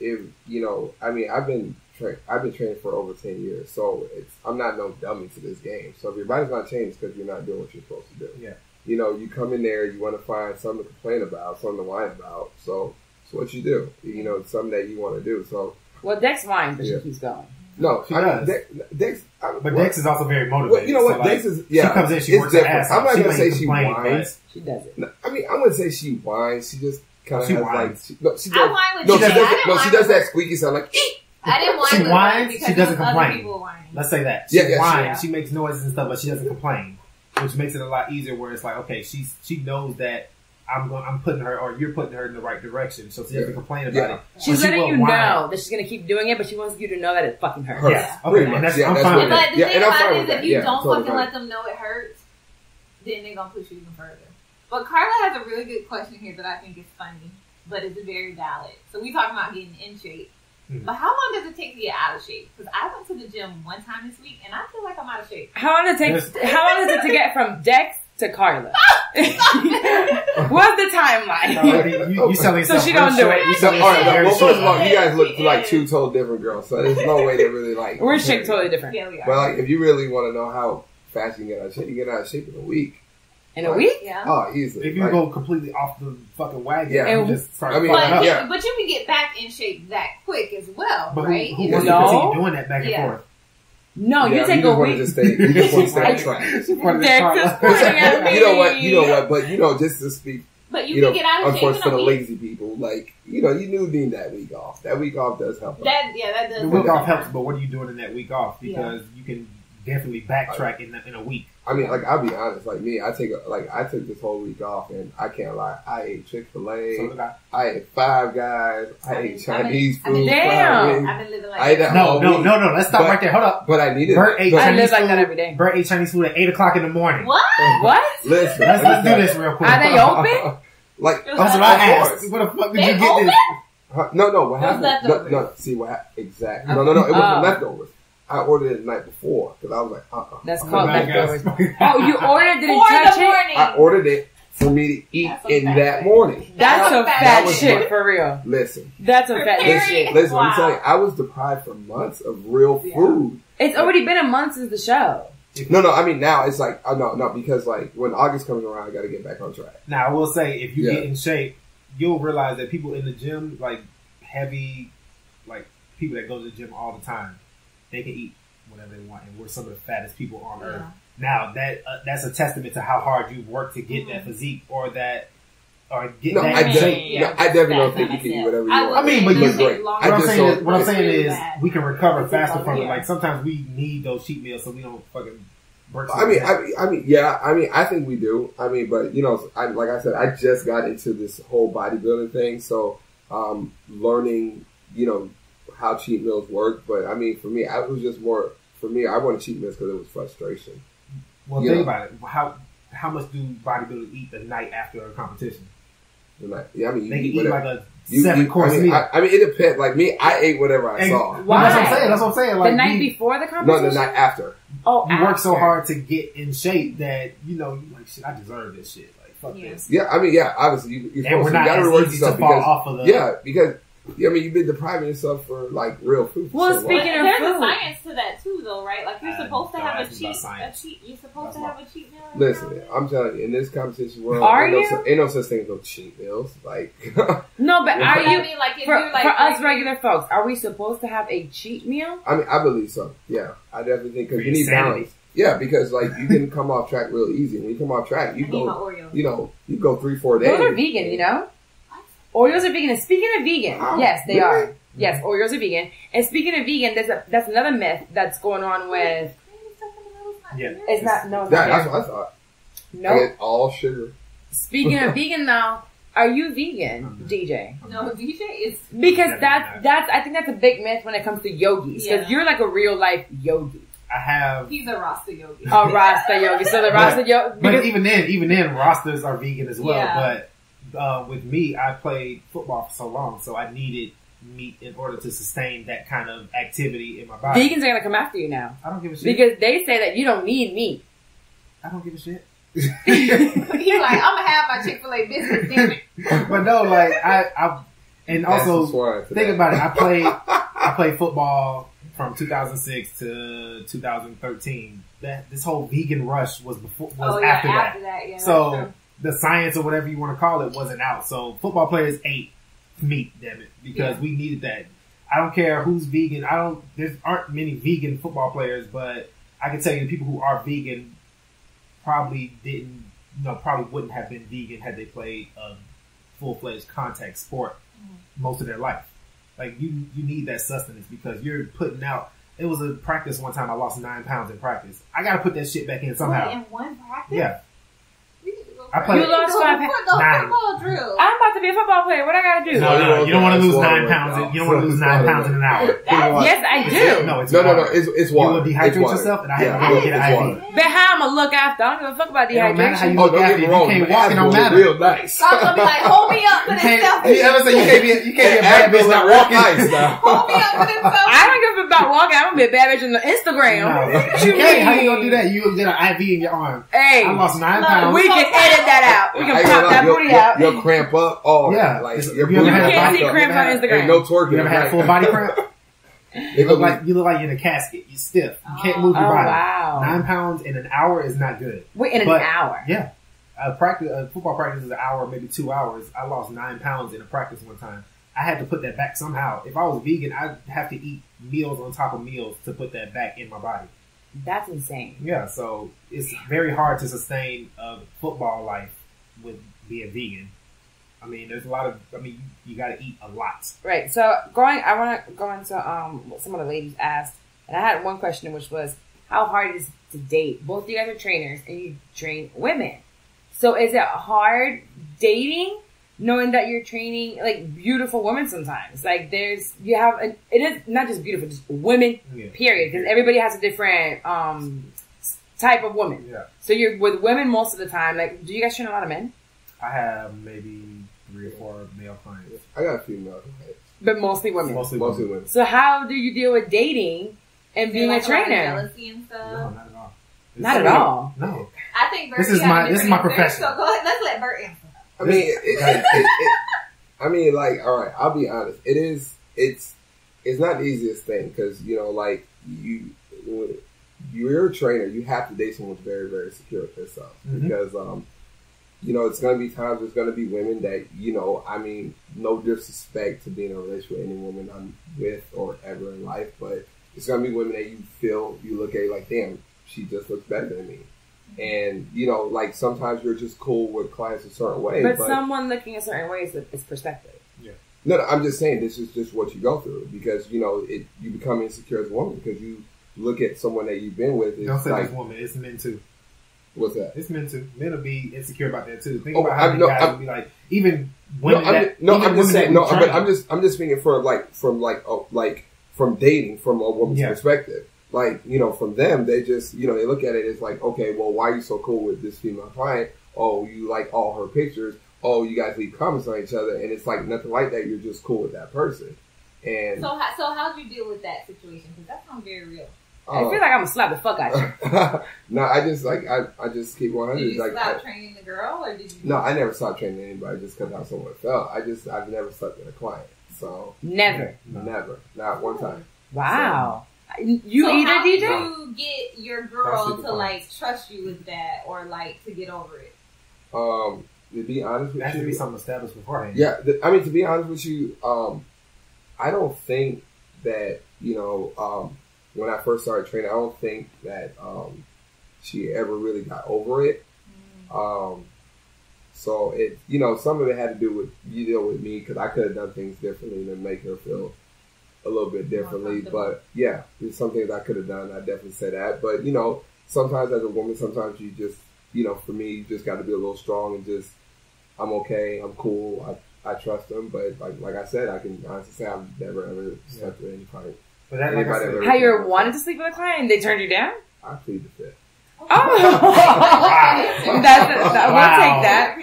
[SPEAKER 2] If you know, I mean, I've been training for over 10 years, so I'm not no dummy to this game. So if your body's not changing, it's because you're not doing what you're supposed to do.
[SPEAKER 3] Yeah.
[SPEAKER 2] You know, you come in there, you want to find something to complain about, something to whine about. So what you do. You know, it's something that you want to do. So
[SPEAKER 1] Dex whines, but she keeps going.
[SPEAKER 2] No,
[SPEAKER 3] she does.
[SPEAKER 2] Dex,
[SPEAKER 3] but Dex is also very motivated.
[SPEAKER 2] Well, you know what?
[SPEAKER 3] So
[SPEAKER 2] Dex is, she comes in, she works her ass off. I'm not going to say she whines.
[SPEAKER 1] She does it.
[SPEAKER 2] No, I mean, I'm going to say she whines. She just kind of has
[SPEAKER 3] whines.
[SPEAKER 2] She does that squeaky sound like, eek!
[SPEAKER 4] I didn't whine.
[SPEAKER 3] She whines, she doesn't complain.
[SPEAKER 4] Whining.
[SPEAKER 3] Let's say that. She whines, she makes noises and stuff, but she doesn't complain. Which makes it a lot easier where it's like, okay, she knows that I'm putting her, or you're putting her in the right direction, so she doesn't complain about it.
[SPEAKER 1] She's letting you know that she's going to keep doing it, but she wants you to know that it fucking hurts.
[SPEAKER 3] Yeah. Okay, and I'm fine with
[SPEAKER 4] that. But the thing about it is, if you don't
[SPEAKER 2] totally
[SPEAKER 4] fucking let them know it hurts, then they're going to push you even further. But Carla has a really good question here that I think is funny, but it's very valid. So we talking about getting in shape. Mm-hmm. But how long does it take to get out of shape? Because I went to the gym one time this week, and I feel like I'm out of shape.
[SPEAKER 1] How long is it to get from Dex to Carla? What's the timeline?
[SPEAKER 3] You selling
[SPEAKER 1] so she don't do it.
[SPEAKER 2] All right, well, first of all, you guys look like two totally different girls, so there's no way to really like.
[SPEAKER 1] We're shaped totally different.
[SPEAKER 4] Yeah, we are.
[SPEAKER 2] But like, if you really want to know how fast you can get out of shape, you get out of shape in a week.
[SPEAKER 1] In a week?
[SPEAKER 4] Yeah.
[SPEAKER 2] Oh, easily.
[SPEAKER 3] If you go completely off the fucking wagon,
[SPEAKER 2] yeah.
[SPEAKER 3] You just start
[SPEAKER 4] but you can get back in shape that quick as well,
[SPEAKER 3] but
[SPEAKER 4] right?
[SPEAKER 3] Who wants to continue doing that back and forth?
[SPEAKER 1] No, you take a week.
[SPEAKER 2] You just want to stay on track. You know what? But just to speak.
[SPEAKER 4] But you can get out of shape
[SPEAKER 2] unfortunately, for the lazy people, like you need that week off. That week off does help.
[SPEAKER 4] That does.
[SPEAKER 3] The week off helps, but what are you doing in that week off? Because you can definitely backtrack in a week.
[SPEAKER 2] I mean, like, I'll be honest, like me, I took this whole week off, and I can't lie, I ate Chick-fil-A,
[SPEAKER 3] so
[SPEAKER 2] I ate Five Guys, I ate Chinese food.
[SPEAKER 1] Damn!
[SPEAKER 4] I've been living like that.
[SPEAKER 3] No, let's stop right there. Hold up.
[SPEAKER 2] But I needed
[SPEAKER 3] Bert ate
[SPEAKER 1] I
[SPEAKER 3] Chinese
[SPEAKER 1] live like
[SPEAKER 3] food.
[SPEAKER 1] that every day.
[SPEAKER 3] Bert ate Chinese food at 8 o'clock in the morning.
[SPEAKER 4] What?
[SPEAKER 1] Let's
[SPEAKER 3] do this real quick.
[SPEAKER 1] Are they open?
[SPEAKER 2] Like,
[SPEAKER 3] that's what I asked. What the fuck did you get this?
[SPEAKER 2] No, what happened? No, see what happened? Exactly. No, it wasn't leftovers. I ordered it the night before because I was like,
[SPEAKER 1] That's called leftovers. Oh, you ordered it? Didn't touch it?
[SPEAKER 2] I ordered it for me to eat in that morning.
[SPEAKER 1] That's a fat shit for real.
[SPEAKER 2] Listen.
[SPEAKER 1] That's a fat shit.
[SPEAKER 2] Listen, I'm telling you, I was deprived for months of real food.
[SPEAKER 1] It's already been a month since the show.
[SPEAKER 2] No, I mean now it's like, no, because like when August comes around, I got to get back on track.
[SPEAKER 3] Now, I will say, if you get in shape, you'll realize that people in the gym, like heavy, like people that go to the gym all the time, they can eat whatever they want, and we're some of the fattest people on earth. Now that's a testament to how hard you work to get that physique or that shape.
[SPEAKER 2] I definitely don't think you can eat whatever you want.
[SPEAKER 3] I mean, but you
[SPEAKER 2] great.
[SPEAKER 3] What I'm saying is we can recover faster from it. Like sometimes we need those cheat meals so we don't fucking work.
[SPEAKER 2] I think we do. I mean, but like I said, I just got into this whole bodybuilding thing, so learning, how cheat meals work. But I mean, for me, I was just more. For me, I wanted cheat meals because it was frustration.
[SPEAKER 3] Well, think about it. How much do bodybuilders eat the night after a competition?
[SPEAKER 2] Yeah, I mean,
[SPEAKER 3] they can eat like a 7-course meal.
[SPEAKER 2] I mean, it depends. Like me, I ate whatever I saw.
[SPEAKER 1] Why?
[SPEAKER 3] That's what I'm saying. Like
[SPEAKER 1] the night before the competition?
[SPEAKER 2] No, the night after.
[SPEAKER 1] Oh,
[SPEAKER 3] you work so hard to get in shape that you like shit. I deserve this shit. Like fuck this.
[SPEAKER 2] Yeah, I mean, obviously you
[SPEAKER 3] gotta reward yourself
[SPEAKER 2] because you've been depriving yourself for like real food.
[SPEAKER 1] Well, speaking of
[SPEAKER 4] there's
[SPEAKER 1] food,
[SPEAKER 4] a science to that too, though, right? Like you're supposed to have a cheat. You're supposed to have a cheat meal.
[SPEAKER 2] Listen, I'm telling you, in this competition world, ain't no such thing as no cheat meals. Like
[SPEAKER 1] no, but are you?
[SPEAKER 4] I mean, like,
[SPEAKER 1] for us regular folks, are we supposed to have a cheat meal?
[SPEAKER 2] I mean, I believe so. Yeah, I definitely think because you need balance. Yeah, because like you can come off track real easy. When you come off track, you go, you go 3-4 days.
[SPEAKER 1] Those are vegan, Oreos are vegan. And speaking of vegan, yes, they are. Yes, Oreos are vegan. And speaking of vegan, that's another myth that's going on with.
[SPEAKER 3] Yeah,
[SPEAKER 1] it's not. No, it's not.
[SPEAKER 2] That's what I thought.
[SPEAKER 1] No,
[SPEAKER 2] all sugar.
[SPEAKER 1] Speaking of vegan, though, Are you vegan, DJ?
[SPEAKER 4] No, DJ is
[SPEAKER 1] because that's I think that's a big myth when it comes to yogis because you're like a real life yogi.
[SPEAKER 4] He's a Rasta Yogi.
[SPEAKER 1] A Rasta Yogi. So the Rasta Yogi.
[SPEAKER 3] But even then, Rastas are vegan as well. Yeah. But with me, I played football for so long, so I needed meat in order to sustain that kind of activity in my body.
[SPEAKER 1] Vegans are gonna come after you now.
[SPEAKER 3] I don't give a shit
[SPEAKER 1] because they say that you don't need meat.
[SPEAKER 3] I don't give a shit.
[SPEAKER 4] He's like, I'm gonna have my Chick-fil-A biscuits, damn it.
[SPEAKER 3] But no, like I and also think about it. I played football from 2006 to 2013. This whole vegan rush was after that. Yeah, so the science or whatever you want to call it wasn't out. So football players ate meat, damn it, because we needed that. I don't care who's vegan. There aren't many vegan football players, but I can tell you the people who are vegan probably wouldn't have been vegan had they played a full-fledged contact sport most of their life. Like you need that sustenance because you're putting out. It was a practice one time. I lost 9 pounds in practice. I got to put that shit back in somehow.
[SPEAKER 4] In one practice?
[SPEAKER 3] Yeah.
[SPEAKER 1] I played. You lost 5 pounds. I'm about to be a football player. What I gotta do?
[SPEAKER 3] No. You don't want to lose 9 pounds. You don't want to lose 9 pounds in an hour.
[SPEAKER 1] Yes, I do.
[SPEAKER 2] No. It's water.
[SPEAKER 3] You will dehydrate yourself, and I have to go get an IV.
[SPEAKER 1] But how I'm gonna look after? I don't give a fuck about dehydration.
[SPEAKER 3] Don't get me wrong. You can't walk. It don't matter.
[SPEAKER 2] Real nice.
[SPEAKER 4] So I'm gonna be like, hold me up for this selfie.
[SPEAKER 3] You can't be a bad bitch not walking.
[SPEAKER 4] Hold me up for this selfie.
[SPEAKER 1] I don't give a about walking. I'm gonna be a bad bitch on the Instagram.
[SPEAKER 3] You can't. How you gonna do that? You get an IV in your arm.
[SPEAKER 1] Hey,
[SPEAKER 3] I lost 9 pounds.
[SPEAKER 1] We can edit that out. We can pop that booty out.
[SPEAKER 2] You'll cramp up. Oh,
[SPEAKER 3] yeah.
[SPEAKER 2] Like
[SPEAKER 1] you can't see cramps on Instagram.
[SPEAKER 2] Ain't no twerking.
[SPEAKER 3] You ever had full body cramp? You look like you're in a casket. You're stiff. You can't move your body.
[SPEAKER 1] Wow.
[SPEAKER 3] 9 pounds in an hour is not good.
[SPEAKER 1] Wait, in an hour?
[SPEAKER 3] Yeah. Football practice is an hour, maybe 2 hours. I lost 9 pounds in a practice one time. I had to put that back somehow. If I was vegan, I'd have to eat meals on top of meals to put that back in my body.
[SPEAKER 1] That's insane.
[SPEAKER 3] Yeah, so it's very hard to sustain a football life with being vegan. I mean, there's a lot of. I mean, you got to eat a lot.
[SPEAKER 1] Right. So I want to go into what some of the ladies asked, and I had one question, which was, how hard is it to date? Both of you guys are trainers, and you train women. So is it hard dating, knowing that you're training like beautiful women? Sometimes, like it is not just beautiful, just women. Yeah. Period. Because everybody has a different type of woman.
[SPEAKER 3] Yeah. So
[SPEAKER 1] you're with women most of the time. Like, do you guys train a lot of men?
[SPEAKER 3] I have maybe 3 or 4 male clients.
[SPEAKER 2] I got a few male clients.
[SPEAKER 1] But mostly women.
[SPEAKER 3] Mostly women.
[SPEAKER 1] So how do you deal with dating and being a trainer?
[SPEAKER 4] Jealousy and stuff?
[SPEAKER 3] No, not at all.
[SPEAKER 1] Not at all.
[SPEAKER 3] No.
[SPEAKER 4] I think Bert,
[SPEAKER 3] this is my profession.
[SPEAKER 4] So go ahead, let's let Bert answer.
[SPEAKER 2] I mean, like, all right, I'll be honest. It's not the easiest thing because, you know, like, you're a trainer, you have to date someone who's very, very secure with themselves. Mm-hmm. Because, you know, it's going to be times there's going to be women that, you know, I mean, no disrespect to being in a relationship with any woman I'm with or ever in life, but it's going to be women that you look at like, damn, she just looks better than me. And, you know, like, sometimes you're just cool with clients a certain way.
[SPEAKER 1] But someone looking a certain way is perspective.
[SPEAKER 3] Yeah.
[SPEAKER 2] No, I'm just saying this is just what you go through because, you know, you become insecure as a woman because you look at someone that you've been with.
[SPEAKER 3] Don't say it's woman, it's men too.
[SPEAKER 2] What's that?
[SPEAKER 3] It's men too. Men will be insecure about that too. Think about how many guys will be like, even women. I'm just thinking from dating from a woman's perspective. Like, you know, from them, they just, you know, they look at it as like, okay, well, why are you so cool with this female client? Oh, you like all her pictures. Oh, you guys leave comments on each other, and it's like nothing like that. You're just cool with that person. And
[SPEAKER 4] so how do you deal with that situation? Because that sounds very real.
[SPEAKER 1] I feel like I'm gonna slap the fuck out of you.
[SPEAKER 2] No, I just keep 100.
[SPEAKER 4] Did you
[SPEAKER 2] like,
[SPEAKER 4] stop training the girl, or did you?
[SPEAKER 2] No, I never stopped training anybody just because how someone felt. I've never slept with a client, so
[SPEAKER 1] never,
[SPEAKER 2] not one time.
[SPEAKER 1] Wow.
[SPEAKER 2] So,
[SPEAKER 1] you
[SPEAKER 4] so
[SPEAKER 1] either
[SPEAKER 4] how
[SPEAKER 1] DJ?
[SPEAKER 4] Do you get your girl to like trust you with that, or like to get over it?
[SPEAKER 2] To be honest with you,
[SPEAKER 3] that should be something established beforehand.
[SPEAKER 2] Yeah, I mean, to be honest with you, I don't think that, you know, when I first started training, I don't think that she ever really got over it. So it, you know, some of it had to do with you deal with me because I could have done things differently to make her feel a little bit differently. But yeah, there's some things I could have done. I definitely say that. But, you know, sometimes as a woman, sometimes you just, you know, for me, you just got to be a little strong and just I'm okay. I'm cool. I trust them. But like I said, I can honestly say I've never ever slept with any client.
[SPEAKER 3] But that, like I said,
[SPEAKER 1] how you wanted to sleep with a client and they turned you down?
[SPEAKER 2] I plead the fifth.
[SPEAKER 1] Oh, we'll take that.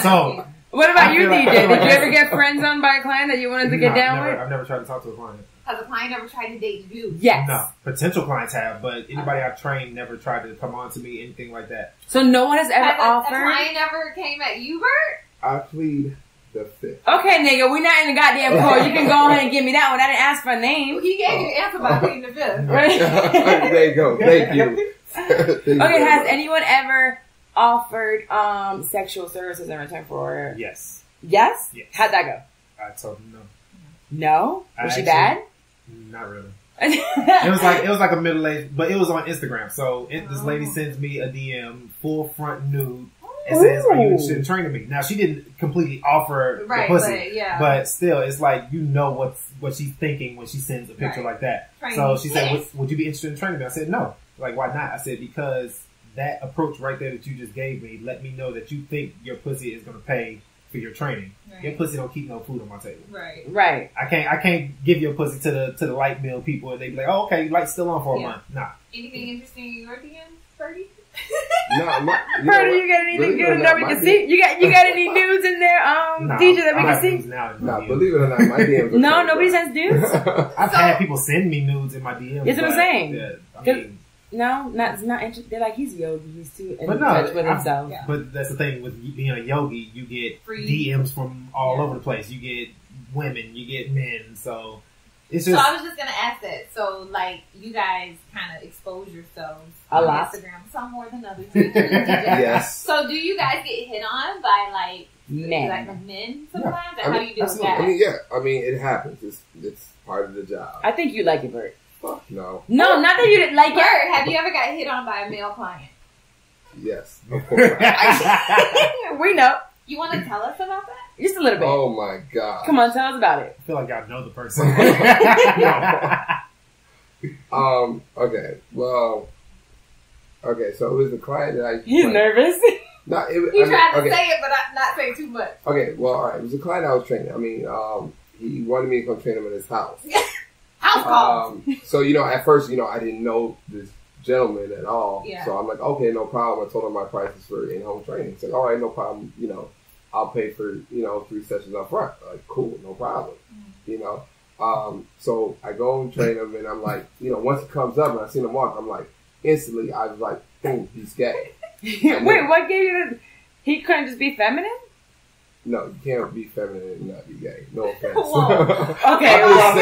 [SPEAKER 3] So,
[SPEAKER 1] what about you, DJ? Did you ever get friend zoned by a client that you wanted to get down with?
[SPEAKER 3] I've never tried to talk to a client.
[SPEAKER 4] Has a client ever tried to date you?
[SPEAKER 1] Yes.
[SPEAKER 3] No. Potential clients have, but anybody I've trained never tried to come on to me, anything like that.
[SPEAKER 1] So no one has ever offered?
[SPEAKER 4] A client ever came at you, Bert?
[SPEAKER 2] I plead the fifth.
[SPEAKER 1] Okay, nigga, we're not in the goddamn call. You can go ahead and give me that one. I didn't ask for a name.
[SPEAKER 4] Well, he gave you the answer by pleading the fifth.
[SPEAKER 1] Right?
[SPEAKER 2] There you go. Thank you.
[SPEAKER 1] Okay, has anyone ever offered sexual services in return for?
[SPEAKER 3] Yes.
[SPEAKER 1] Yes?
[SPEAKER 3] Yes.
[SPEAKER 1] How'd that go?
[SPEAKER 3] I told him no.
[SPEAKER 1] No? Was she bad?
[SPEAKER 3] Not really. It was like a middle-aged, but it was on Instagram. So this lady sends me a DM, full front nude, and says, "Are you interested in training me?" Now she didn't completely offer the pussy, but still, it's like you know what she's thinking when she sends a picture like that. So she said, "Would you be interested in training me?" I said, "No." Like, why not? I said, because that approach right there that you just gave me let me know that you think your pussy is going to pay for your training. Right. Your pussy don't keep no food on my table.
[SPEAKER 1] Right.
[SPEAKER 3] I can't give your pussy to the light meal people and they be like, oh, okay, light's still on for a month. Nah.
[SPEAKER 4] Anything interesting in your DMs, Birdie?
[SPEAKER 1] Birdie, you got anything good enough we can see? You got any nudes in there, DJ, that we can see?
[SPEAKER 2] No, believe it or not, my DMs are
[SPEAKER 1] no, nobody sends nudes?
[SPEAKER 3] I've had people send me nudes in my DMs.
[SPEAKER 1] That's what I'm saying.
[SPEAKER 3] Yeah, I mean,
[SPEAKER 1] no, not interested. They're like, he's a yogi. He's too in
[SPEAKER 3] touch
[SPEAKER 1] with himself.
[SPEAKER 3] Yeah. But that's the thing with being a yogi. You get DMs from all over the place. You get women. You get men. So it's just.
[SPEAKER 4] So I was just gonna ask that. So like, you guys kind of expose yourselves
[SPEAKER 1] a
[SPEAKER 4] on
[SPEAKER 1] lot.
[SPEAKER 4] Instagram, some more than others.
[SPEAKER 2] Yes.
[SPEAKER 4] So do you guys get hit on by like
[SPEAKER 1] men?
[SPEAKER 4] Like men sometimes? Yeah. How do you do with that?
[SPEAKER 2] I mean, yeah. I mean, it happens. It's part of the job.
[SPEAKER 1] I think you like it, Bert.
[SPEAKER 2] No.
[SPEAKER 1] No, not that you didn't like
[SPEAKER 4] Bert, have you ever got hit on by a male client?
[SPEAKER 2] Yes, of course.
[SPEAKER 1] We know.
[SPEAKER 4] You want to tell us about that?
[SPEAKER 1] Just a little bit.
[SPEAKER 2] Oh my god.
[SPEAKER 1] Come on, tell us about it.
[SPEAKER 3] I feel like y'all know the person.
[SPEAKER 2] Okay. Well. Okay. So it was a client that I.
[SPEAKER 1] He's nervous.
[SPEAKER 2] No,
[SPEAKER 4] he tried to say it, but not say too much.
[SPEAKER 2] Okay. Well, all right. It was a client I was training. I mean, he wanted me to come train him in his house. So, at first, I didn't know this gentleman at all. Yeah. So I'm like, okay, no problem. I told him my prices for in-home training. He said, all right, no problem. I'll pay for, 3 sessions up front. Like, cool, no problem. So I go and train him and I'm like, once it comes up and I see him walk, I'm like, instantly, I was like, boom, he's gay.
[SPEAKER 1] Wait, what gave you the, he couldn't just be feminine?
[SPEAKER 2] No, you can't be feminine and not be gay. No offense.
[SPEAKER 1] Okay, let's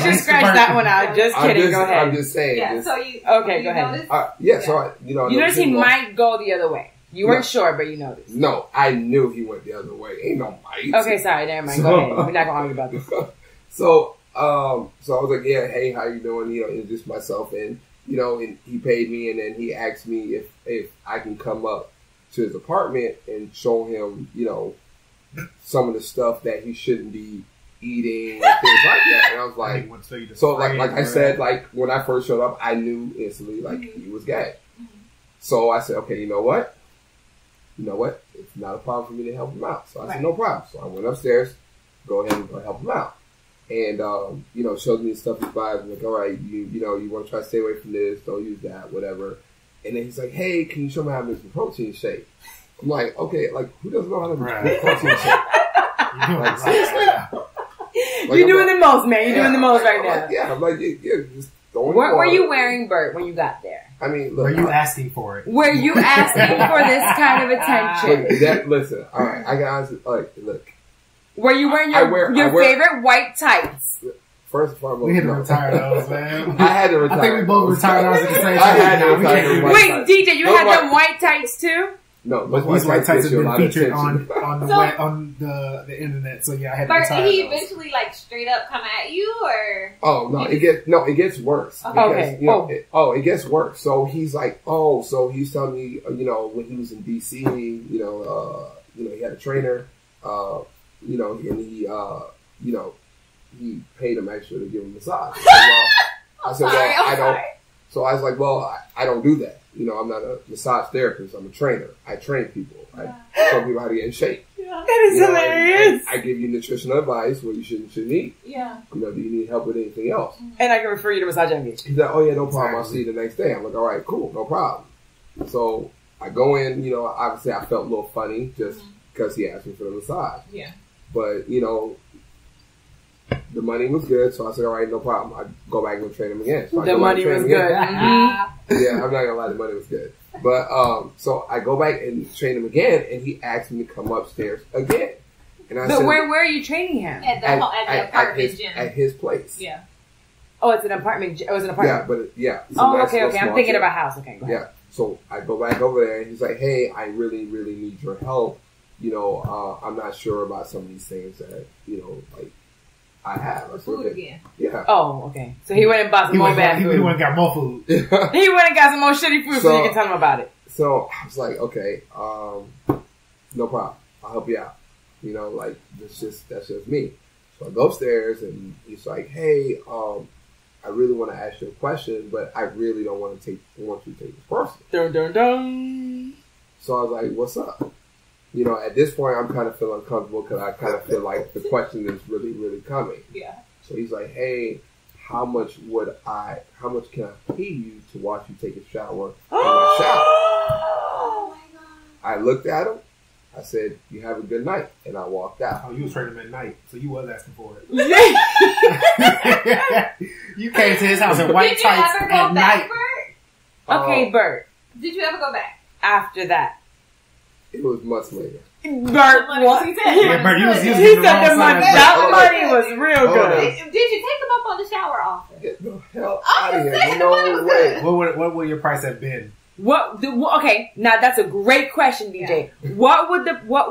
[SPEAKER 1] just scratch that one out. Just kidding. Go ahead.
[SPEAKER 2] I'm just saying.
[SPEAKER 4] Yeah, so you
[SPEAKER 2] go
[SPEAKER 4] ahead.
[SPEAKER 2] So
[SPEAKER 1] you noticed he might go the other way. You weren't sure, but you noticed.
[SPEAKER 2] No, I knew he went the other way. Ain't no might.
[SPEAKER 1] Okay, sorry. Never mind. Go ahead. We're not gonna argue about this.
[SPEAKER 2] So I was like, yeah, hey, how you doing? Introduced myself, and and he paid me, and then he asked me if I can come up to his apartment and show him, some of the stuff that he shouldn't be eating and things like that. And I was like, so like I said, like when I first showed up, I knew instantly like he was gay. So I said, okay, you know what? It's not a problem for me to help him out. So I said, no problem. So I went upstairs, go ahead and help him out. And, showed me the stuff he's buying. I'm like, all right, you want to try to stay away from this, don't use that, whatever. And then he's like, hey, can you show me how to make some protein shake? I'm like, okay, like, who doesn't know how to make protein shake? Like, seriously?
[SPEAKER 1] You're doing the most, man. You're doing the most right now.
[SPEAKER 2] I'm like, just don't.
[SPEAKER 1] What were you wearing, Bert, when you got there?
[SPEAKER 2] I mean, look.
[SPEAKER 3] Were you asking for it?
[SPEAKER 1] Were you asking for this kind of attention?
[SPEAKER 2] Listen, all right, I can honestly, look.
[SPEAKER 1] Were you wearing your favorite white tights?
[SPEAKER 2] First and foremost,
[SPEAKER 3] we had to retire those, man.
[SPEAKER 2] I had to retire.
[SPEAKER 3] I think we both retired ours at the same time.
[SPEAKER 2] I had to retire.
[SPEAKER 1] Wait, DJ, you had them white tights too?
[SPEAKER 2] No,
[SPEAKER 3] these white tights have been featured on the internet. So yeah, I had to retire.
[SPEAKER 4] Did he eventually straight up come at you, or?
[SPEAKER 2] Oh no, it gets worse.
[SPEAKER 1] Okay.
[SPEAKER 2] Because, it gets worse. So he's like, so he's telling me, when he was in DC, he had a trainer, and he paid him extra to give him a massage. I said, I don't. So I was like, well, I don't do that. you know, I'm not a massage therapist. I'm a trainer. I train people. I show people how to get in shape.
[SPEAKER 1] Yeah. That is hilarious.
[SPEAKER 2] And I give you nutritional advice what you should eat.
[SPEAKER 4] Yeah.
[SPEAKER 2] You know, do you need help with anything else?
[SPEAKER 1] And I can refer you to Massage Envy.
[SPEAKER 2] He's like, oh yeah, no problem. I'll see you the next day. I'm like, all right, cool, no problem. So I go in, you know, obviously I felt a little funny just because he asked me for the massage.
[SPEAKER 4] Yeah.
[SPEAKER 2] But, you know, the money was good, so I said, all right, no problem. I go back and train him again. So
[SPEAKER 1] the money was good.
[SPEAKER 2] Yeah, I'm not going to lie, the money was good. But, so I go back and train him again, and he asked me to come upstairs again. And I said,
[SPEAKER 1] where are you training him?
[SPEAKER 4] At the apartment gym.
[SPEAKER 2] At his place.
[SPEAKER 4] Yeah.
[SPEAKER 1] Oh, it's an apartment. It was an apartment.
[SPEAKER 2] Yeah, but,
[SPEAKER 1] So okay. I'm thinking about house. Okay, go ahead.
[SPEAKER 2] Yeah. So I go back over there, and he's like, hey, I really, really need your help. You know, I'm not sure about some of these things that, you know, like, I have.
[SPEAKER 4] Food again.
[SPEAKER 2] Yeah.
[SPEAKER 1] Oh, okay. So he went and bought some more bad food.
[SPEAKER 3] He went and got more food.
[SPEAKER 1] He went and got some more shitty food so you can tell him about it.
[SPEAKER 2] So I was like, okay, no problem. I'll help you out. You know, like, that's just me. So I go upstairs, and he's like, hey, I really want to ask you a question, but I really don't want you to take this personal.
[SPEAKER 1] Dun, dun, dun.
[SPEAKER 2] So I was like, what's up? You know, at this point, I'm kind of feeling uncomfortable because I kind of feel like the question is really, really coming.
[SPEAKER 4] Yeah.
[SPEAKER 2] So he's like, hey, how much can I pay you to watch you take a shower in my shower?
[SPEAKER 4] Oh my God.
[SPEAKER 2] I looked at him. I said, you have a good night. And I walked out.
[SPEAKER 3] Oh, you was training him at night, so you was asking for it.
[SPEAKER 1] Yeah.
[SPEAKER 3] You came to his house in white tights at night.
[SPEAKER 4] Bert?
[SPEAKER 1] Okay, Bert.
[SPEAKER 4] Did you ever go back?
[SPEAKER 1] After that.
[SPEAKER 2] It was months later.
[SPEAKER 1] Bert, what?
[SPEAKER 4] He said,
[SPEAKER 3] Bert,
[SPEAKER 1] he said the money. That money was real good.
[SPEAKER 4] Did you take him up on the shower offer?
[SPEAKER 2] Get the hell out of here. No way.
[SPEAKER 3] What would your price have been?
[SPEAKER 1] Okay, now that's a great question, DJ. Yeah. What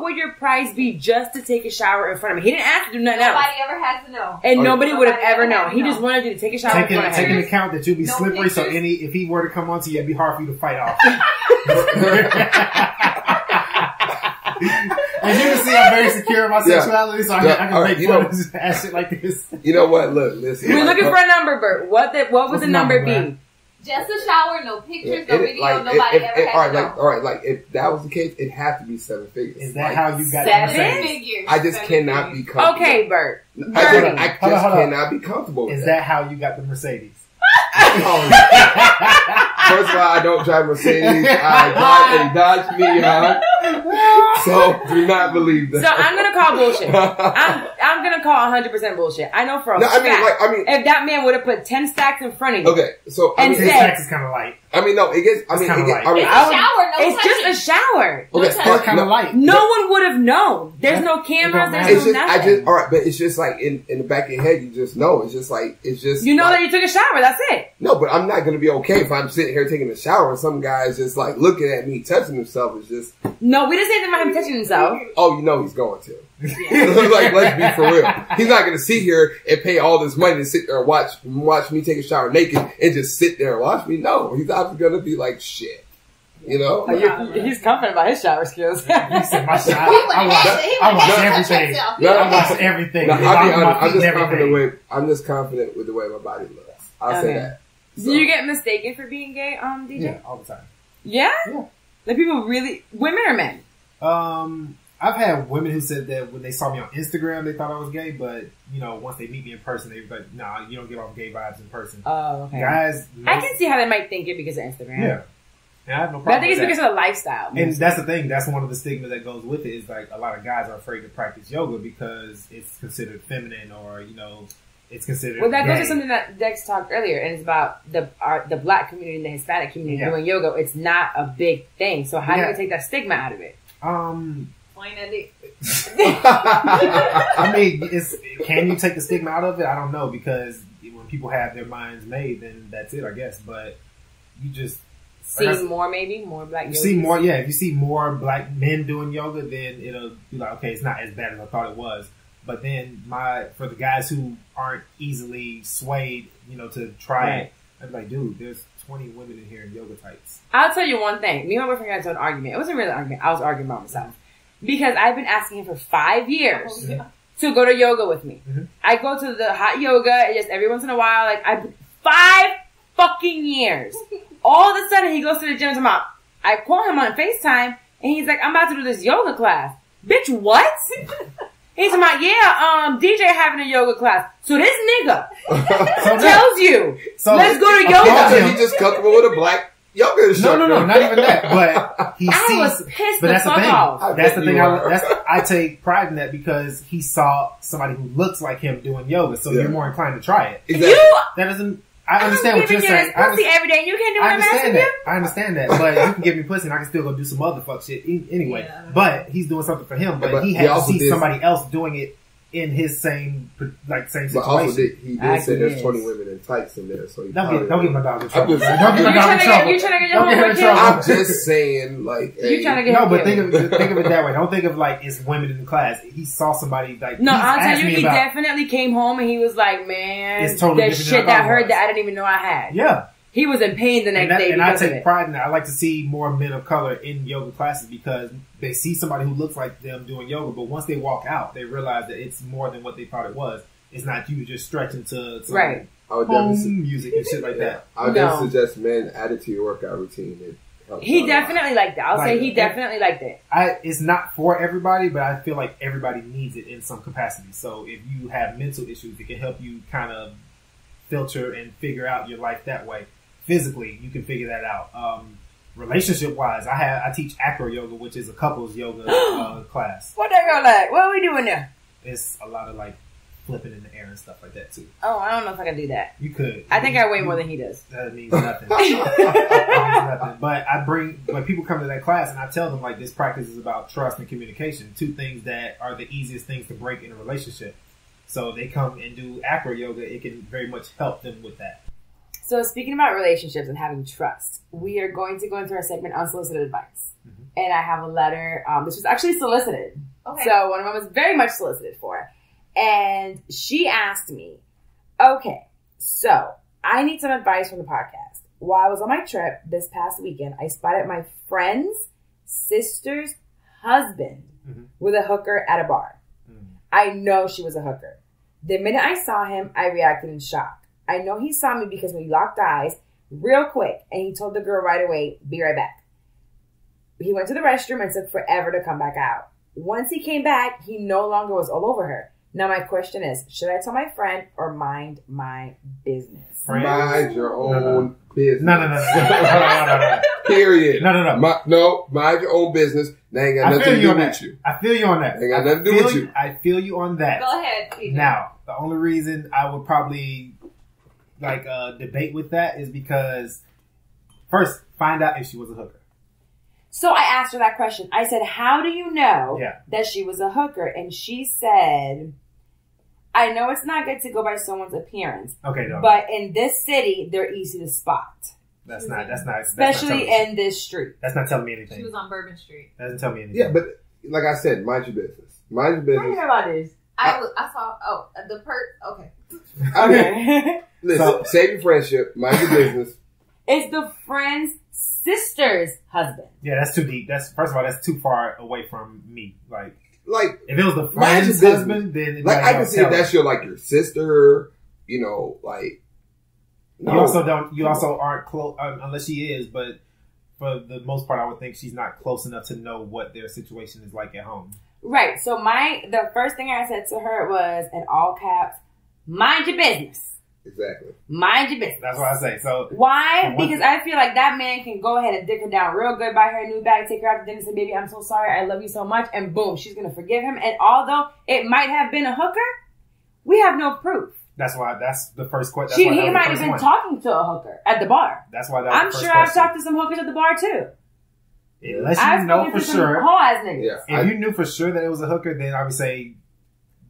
[SPEAKER 1] would your price be just to take a shower in front of him? He didn't ask to do nothing else.
[SPEAKER 4] Nobody ever has to know.
[SPEAKER 1] And nobody would have ever known. He just wanted you to take a shower in front of him.
[SPEAKER 3] Taking account that you'll be slippery, so if he were to come onto you, it'd be hard for you to fight off. As you can see, I'm very secure in my sexuality, so I can make fun of ass shit like this.
[SPEAKER 2] You know what? Look, listen.
[SPEAKER 1] We're looking for a number, Bert. What would the number be?
[SPEAKER 4] Just a shower, no pictures, no video, nobody ever had to know.
[SPEAKER 2] All right, like, if that was the case, it had to be 7 figures.
[SPEAKER 3] Is that how you got
[SPEAKER 1] 7 figures?
[SPEAKER 2] I just cannot be comfortable.
[SPEAKER 1] Okay, Bert.
[SPEAKER 2] I just cannot be comfortable with
[SPEAKER 3] that. Is that how you got the Mercedes?
[SPEAKER 2] First of all, I don't drive Mercedes. I drive a Dodge Neon. So do not believe that.
[SPEAKER 1] So I'm gonna call bullshit. I'm gonna call 100% bullshit. I know for a fact. If that man would have put 10 stacks in front of you.
[SPEAKER 2] Okay, so
[SPEAKER 3] 10 stacks is kind of light.
[SPEAKER 1] It's just a shower.
[SPEAKER 2] Okay,
[SPEAKER 3] it's kind of light.
[SPEAKER 1] No one would have known. There's no cameras. There's no nothing.
[SPEAKER 2] All right, but it's just like in the back of your head, you just know. It's just like
[SPEAKER 1] you know that you took a shower. That's it.
[SPEAKER 2] No, but I'm not gonna be okay if I'm sitting here taking a shower and some guy's just like looking at me touching himself. It's just
[SPEAKER 1] no. We didn't say anything about him touching himself.
[SPEAKER 2] Oh, you know he's going to. Like, let's be for real. He's not gonna sit here and pay all this money to sit there and watch me take a shower naked and just sit there and watch me. No, he's obviously gonna be like shit. You know?
[SPEAKER 1] He's confident about his shower skills.
[SPEAKER 3] He said my shower. I watch everything. I watch everything.
[SPEAKER 2] No, I'll be honest. I'm just confident with the way my body looks. I'll say that.
[SPEAKER 1] So. Do you get mistaken for being gay, DJ?
[SPEAKER 3] Yeah, all the time.
[SPEAKER 1] Yeah?
[SPEAKER 3] Yeah.
[SPEAKER 1] Like people really, women or men?
[SPEAKER 3] I've had women who said that when they saw me on Instagram, they thought I was gay, but, you know, once they meet me in person, they were like, nah, you don't give off gay vibes in person.
[SPEAKER 1] Oh, okay.
[SPEAKER 3] Guys,
[SPEAKER 1] I can see how they might think it because of Instagram.
[SPEAKER 3] Yeah. And I have no problem
[SPEAKER 1] but I think it's because of the lifestyle.
[SPEAKER 3] And that's the thing. That's one of the stigmas that goes with it is like a lot of guys are afraid to practice yoga because it's considered feminine or, you know, it's considered
[SPEAKER 1] well, that
[SPEAKER 3] gay.
[SPEAKER 1] goes to something that Dex talked earlier, and it's about the black community and the Hispanic community doing yoga. It's not a big thing. So how do you take that stigma out of it?
[SPEAKER 4] Point at it.
[SPEAKER 3] I mean, can you take the stigma out of it? I don't know, because when people have their minds made, then that's it, I guess. But you just
[SPEAKER 1] see more black yogis.
[SPEAKER 3] See more, yeah. If you see more black men doing yoga, then it'll be like, okay, it's not as bad as I thought it was. But then for the guys who aren't easily swayed, you know, to try it, I'm like, dude, there's 20 women in here in yoga tights.
[SPEAKER 1] I'll tell you one thing. Me and my boyfriend got into an argument. It wasn't really an argument. I was arguing about myself. Because I've been asking him for 5 years to go to yoga with me. Mm-hmm. I go to the hot yoga just every once in a while. 5 fucking years. All of a sudden, he goes to the gym and I call him on FaceTime, and he's like, I'm about to do this yoga class. Bitch, what? He's like, yeah, DJ having a yoga class. So this nigga tells you, let's go to yoga.
[SPEAKER 2] He just comfortable with a black yoga instructor.
[SPEAKER 3] No, not even that. But he sees.
[SPEAKER 1] Was pissed
[SPEAKER 3] but that's the thing.
[SPEAKER 1] off.
[SPEAKER 3] That's the thing. I take pride in that because he saw somebody who looks like him doing yoga, so you're more inclined to try it.
[SPEAKER 2] Exactly.
[SPEAKER 3] That doesn't. I understand what you're saying.
[SPEAKER 1] Pussy every day. You can't do what I'm asking you.
[SPEAKER 3] I understand that, but you can give me pussy, and I can still go do some other fuck shit anyway. Yeah, but he's doing something for him. But he had to see somebody else doing it in his same situation.
[SPEAKER 2] But also he did say there's 20 women in tights in there, so
[SPEAKER 3] don't get my dog in trouble.
[SPEAKER 1] Don't get my dog in trouble. You trying to get your homework in trouble?
[SPEAKER 2] I'm just saying, like,
[SPEAKER 1] you trying to get
[SPEAKER 3] but think of it that way. Don't think of like it's women in the class. He saw somebody like.
[SPEAKER 1] No, I'll tell you, he definitely came home and he was like, man,
[SPEAKER 3] it's totally
[SPEAKER 1] there's shit that I heard that I didn't even know I had.
[SPEAKER 3] Yeah.
[SPEAKER 1] He was in pain the next day.
[SPEAKER 3] And I take pride in that. I like to see more men of color in yoga classes because they see somebody who looks like them doing yoga, but once they walk out, they realize that it's more than what they thought it was. It's not you just stretching to
[SPEAKER 1] right.
[SPEAKER 3] home music and shit like that.
[SPEAKER 2] I would definitely suggest men add it to your workout routine.
[SPEAKER 1] He definitely liked that. I'll say he definitely liked it.
[SPEAKER 3] It's not for everybody, but I feel like everybody needs it in some capacity. So if you have mental issues, it can help you kind of filter and figure out your life that way. Physically, you can figure that out. Relationship wise, I teach acro yoga, which is a couples yoga class.
[SPEAKER 1] What that go like? What are we doing there?
[SPEAKER 3] It's a lot of like flipping in the air and stuff like that too.
[SPEAKER 1] Oh, I don't know if I can do that.
[SPEAKER 3] You could.
[SPEAKER 1] I think I weigh more than he does.
[SPEAKER 3] That means nothing. That means nothing. But when people come to that class and I tell them like this practice is about trust and communication, two things that are the easiest things to break in a relationship. So they come and do acro yoga. It can very much help them with that.
[SPEAKER 1] So speaking about relationships and having trust, we are going to go into our segment Unsolicited Advice. Mm-hmm. And I have a letter. This was actually solicited. Okay. So one of them was very much solicited for. And she asked me, okay, so I need some advice from the podcast. While I was on my trip this past weekend, I spotted my friend's sister's husband with a hooker at a bar. Mm-hmm. I know she was a hooker. The minute I saw him, I reacted in shock. I know he saw me because we locked eyes real quick and he told the girl right away, be right back. He went to the restroom and took forever to come back out. Once he came back, he no longer was all over her. Now my question is, should I tell my friend or mind my business?
[SPEAKER 2] Mind your own business.
[SPEAKER 3] No.
[SPEAKER 2] Period.
[SPEAKER 3] No.
[SPEAKER 2] Mind your own business. That ain't got nothing to do with you.
[SPEAKER 3] I feel you on that.
[SPEAKER 2] Ain't got nothing to do with you.
[SPEAKER 3] I feel you on that.
[SPEAKER 4] Go ahead, PJ.
[SPEAKER 3] Now, the only reason I would probably debate with that is because first, find out if she was a hooker.
[SPEAKER 1] So I asked her that question. I said, how do you know that she was a hooker? And she said, I know it's not good to go by someone's appearance.
[SPEAKER 3] Okay, no.
[SPEAKER 1] But in this city, they're easy to spot.
[SPEAKER 3] That's not
[SPEAKER 1] especially in this street.
[SPEAKER 3] That's not telling me anything.
[SPEAKER 4] She was on Bourbon Street.
[SPEAKER 3] That doesn't tell me anything.
[SPEAKER 2] Yeah, but like I said, mind your business. Mind your business.
[SPEAKER 1] I hear about this.
[SPEAKER 4] I saw, the perk, okay.
[SPEAKER 1] Okay.
[SPEAKER 2] Listen, save your friendship. Mind your business.
[SPEAKER 1] It's the friend's sister's husband.
[SPEAKER 3] Yeah, that's too deep. First of all, that's too far away from me. Like if it was the
[SPEAKER 2] friend's
[SPEAKER 3] husband, then
[SPEAKER 2] I can see if that's your sister. No.
[SPEAKER 3] You also aren't close unless she is, but for the most part, I would think she's not close enough to know what their situation is like at home.
[SPEAKER 1] Right. So the first thing I said to her was in all caps, mind your business.
[SPEAKER 2] Exactly.
[SPEAKER 1] Mind your business.
[SPEAKER 3] That's what I say. So
[SPEAKER 1] why? Because I feel like that man can go ahead and dick her down real good, buy her a new bag, take her out to dinner, say, baby, I'm so sorry, I love you so much, and boom, she's gonna forgive him. And although it might have been a hooker, we have no proof.
[SPEAKER 3] That's why. That's the first question.
[SPEAKER 1] He might have been talking to a hooker at the bar.
[SPEAKER 3] That's why.
[SPEAKER 1] I'm sure I've talked to some hookers at the bar too.
[SPEAKER 3] Unless you know for sure.
[SPEAKER 1] Whole-ass niggas.
[SPEAKER 2] Yeah,
[SPEAKER 3] if you knew for sure that it was a hooker, then I would say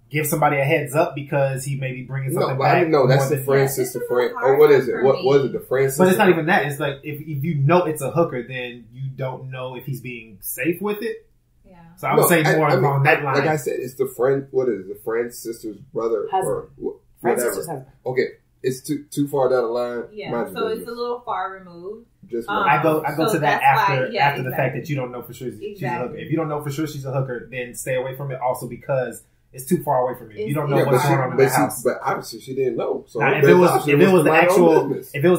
[SPEAKER 3] give somebody a heads up because he may be bringing something back.
[SPEAKER 2] No, that's the friend, sister, friend. Or what is it? What was it? The friend, sister?
[SPEAKER 3] But it's not even that. It's like if you know it's a hooker, then you don't know if he's being safe with it. Yeah. So I would say more along that line.
[SPEAKER 2] Like I said, it's the friend. What is it? The friend, sister's brother,
[SPEAKER 1] husband.
[SPEAKER 2] Or
[SPEAKER 1] friend, sister's husband.
[SPEAKER 2] Okay, it's too far down the line.
[SPEAKER 4] Yeah. So it's a little far removed.
[SPEAKER 3] I go to that after the fact that you don't know for sure she's a hooker. If you don't know for sure she's a hooker, then stay away from it. Also because it's too far away from you. You don't know what's going on in the house.
[SPEAKER 2] But obviously she didn't know. So
[SPEAKER 3] now, if it was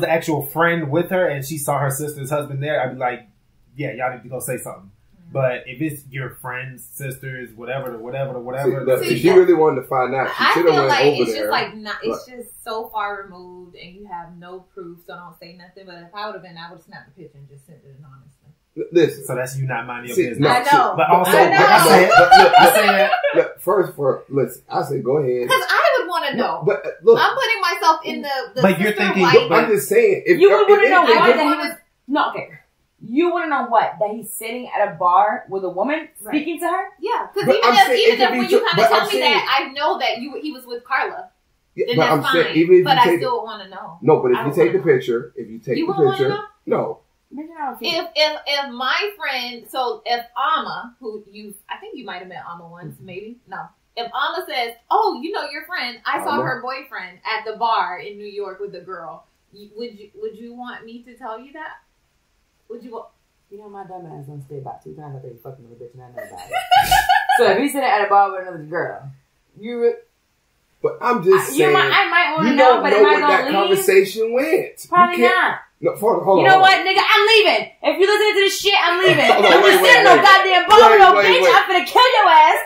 [SPEAKER 3] the actual friend with her and she saw her sister's husband there, I'd be like, yeah, y'all need to go say something. But if it's your friends, sisters, whatever,
[SPEAKER 2] if she really wanted to find out, she should have went over there.
[SPEAKER 4] It's just so far removed, and you have no proof, so don't say nothing. But if I would have been, I would have snapped a picture and just sent it honestly.
[SPEAKER 2] Listen,
[SPEAKER 3] so that's you not minding your business.
[SPEAKER 4] I know,
[SPEAKER 3] but also,
[SPEAKER 2] I say that first. Listen, I say go ahead
[SPEAKER 4] because I would want to know.
[SPEAKER 2] But look,
[SPEAKER 4] I'm putting myself in the.
[SPEAKER 3] But you're thinking.
[SPEAKER 2] I'm just saying.
[SPEAKER 1] If you would want to know why that he was okay. You want to know what? That he's sitting at a bar with a woman speaking to her?
[SPEAKER 4] Yeah, because even if when you kind of tell me that, I know that he was with Carla.
[SPEAKER 2] Yeah,
[SPEAKER 4] then
[SPEAKER 2] but
[SPEAKER 4] that's
[SPEAKER 2] I'm
[SPEAKER 4] fine.
[SPEAKER 2] saying, even if
[SPEAKER 4] but I still want to know.
[SPEAKER 2] No, but if you take the picture, no.
[SPEAKER 4] If my friend, so if Amma, I think you might have met Amma once, maybe? No. If Amma says, oh, you know your friend, I saw her boyfriend at the bar in New York with the girl, would you want me to tell you that? Would you?
[SPEAKER 1] You know, my dumb ass don't stay about 2 times after he fucking with a bitch and I know about it. So if he's sitting at a bar with another girl,
[SPEAKER 2] But I'm just saying.
[SPEAKER 1] I might want to know, but am I
[SPEAKER 2] going to leave? Conversation went.
[SPEAKER 1] Probably not.
[SPEAKER 2] No, hold on.
[SPEAKER 1] You know what, nigga? I'm leaving. If you listening to this shit, I'm leaving. I'm just sitting no goddamn bar with no bitch. I'm finna kill your ass.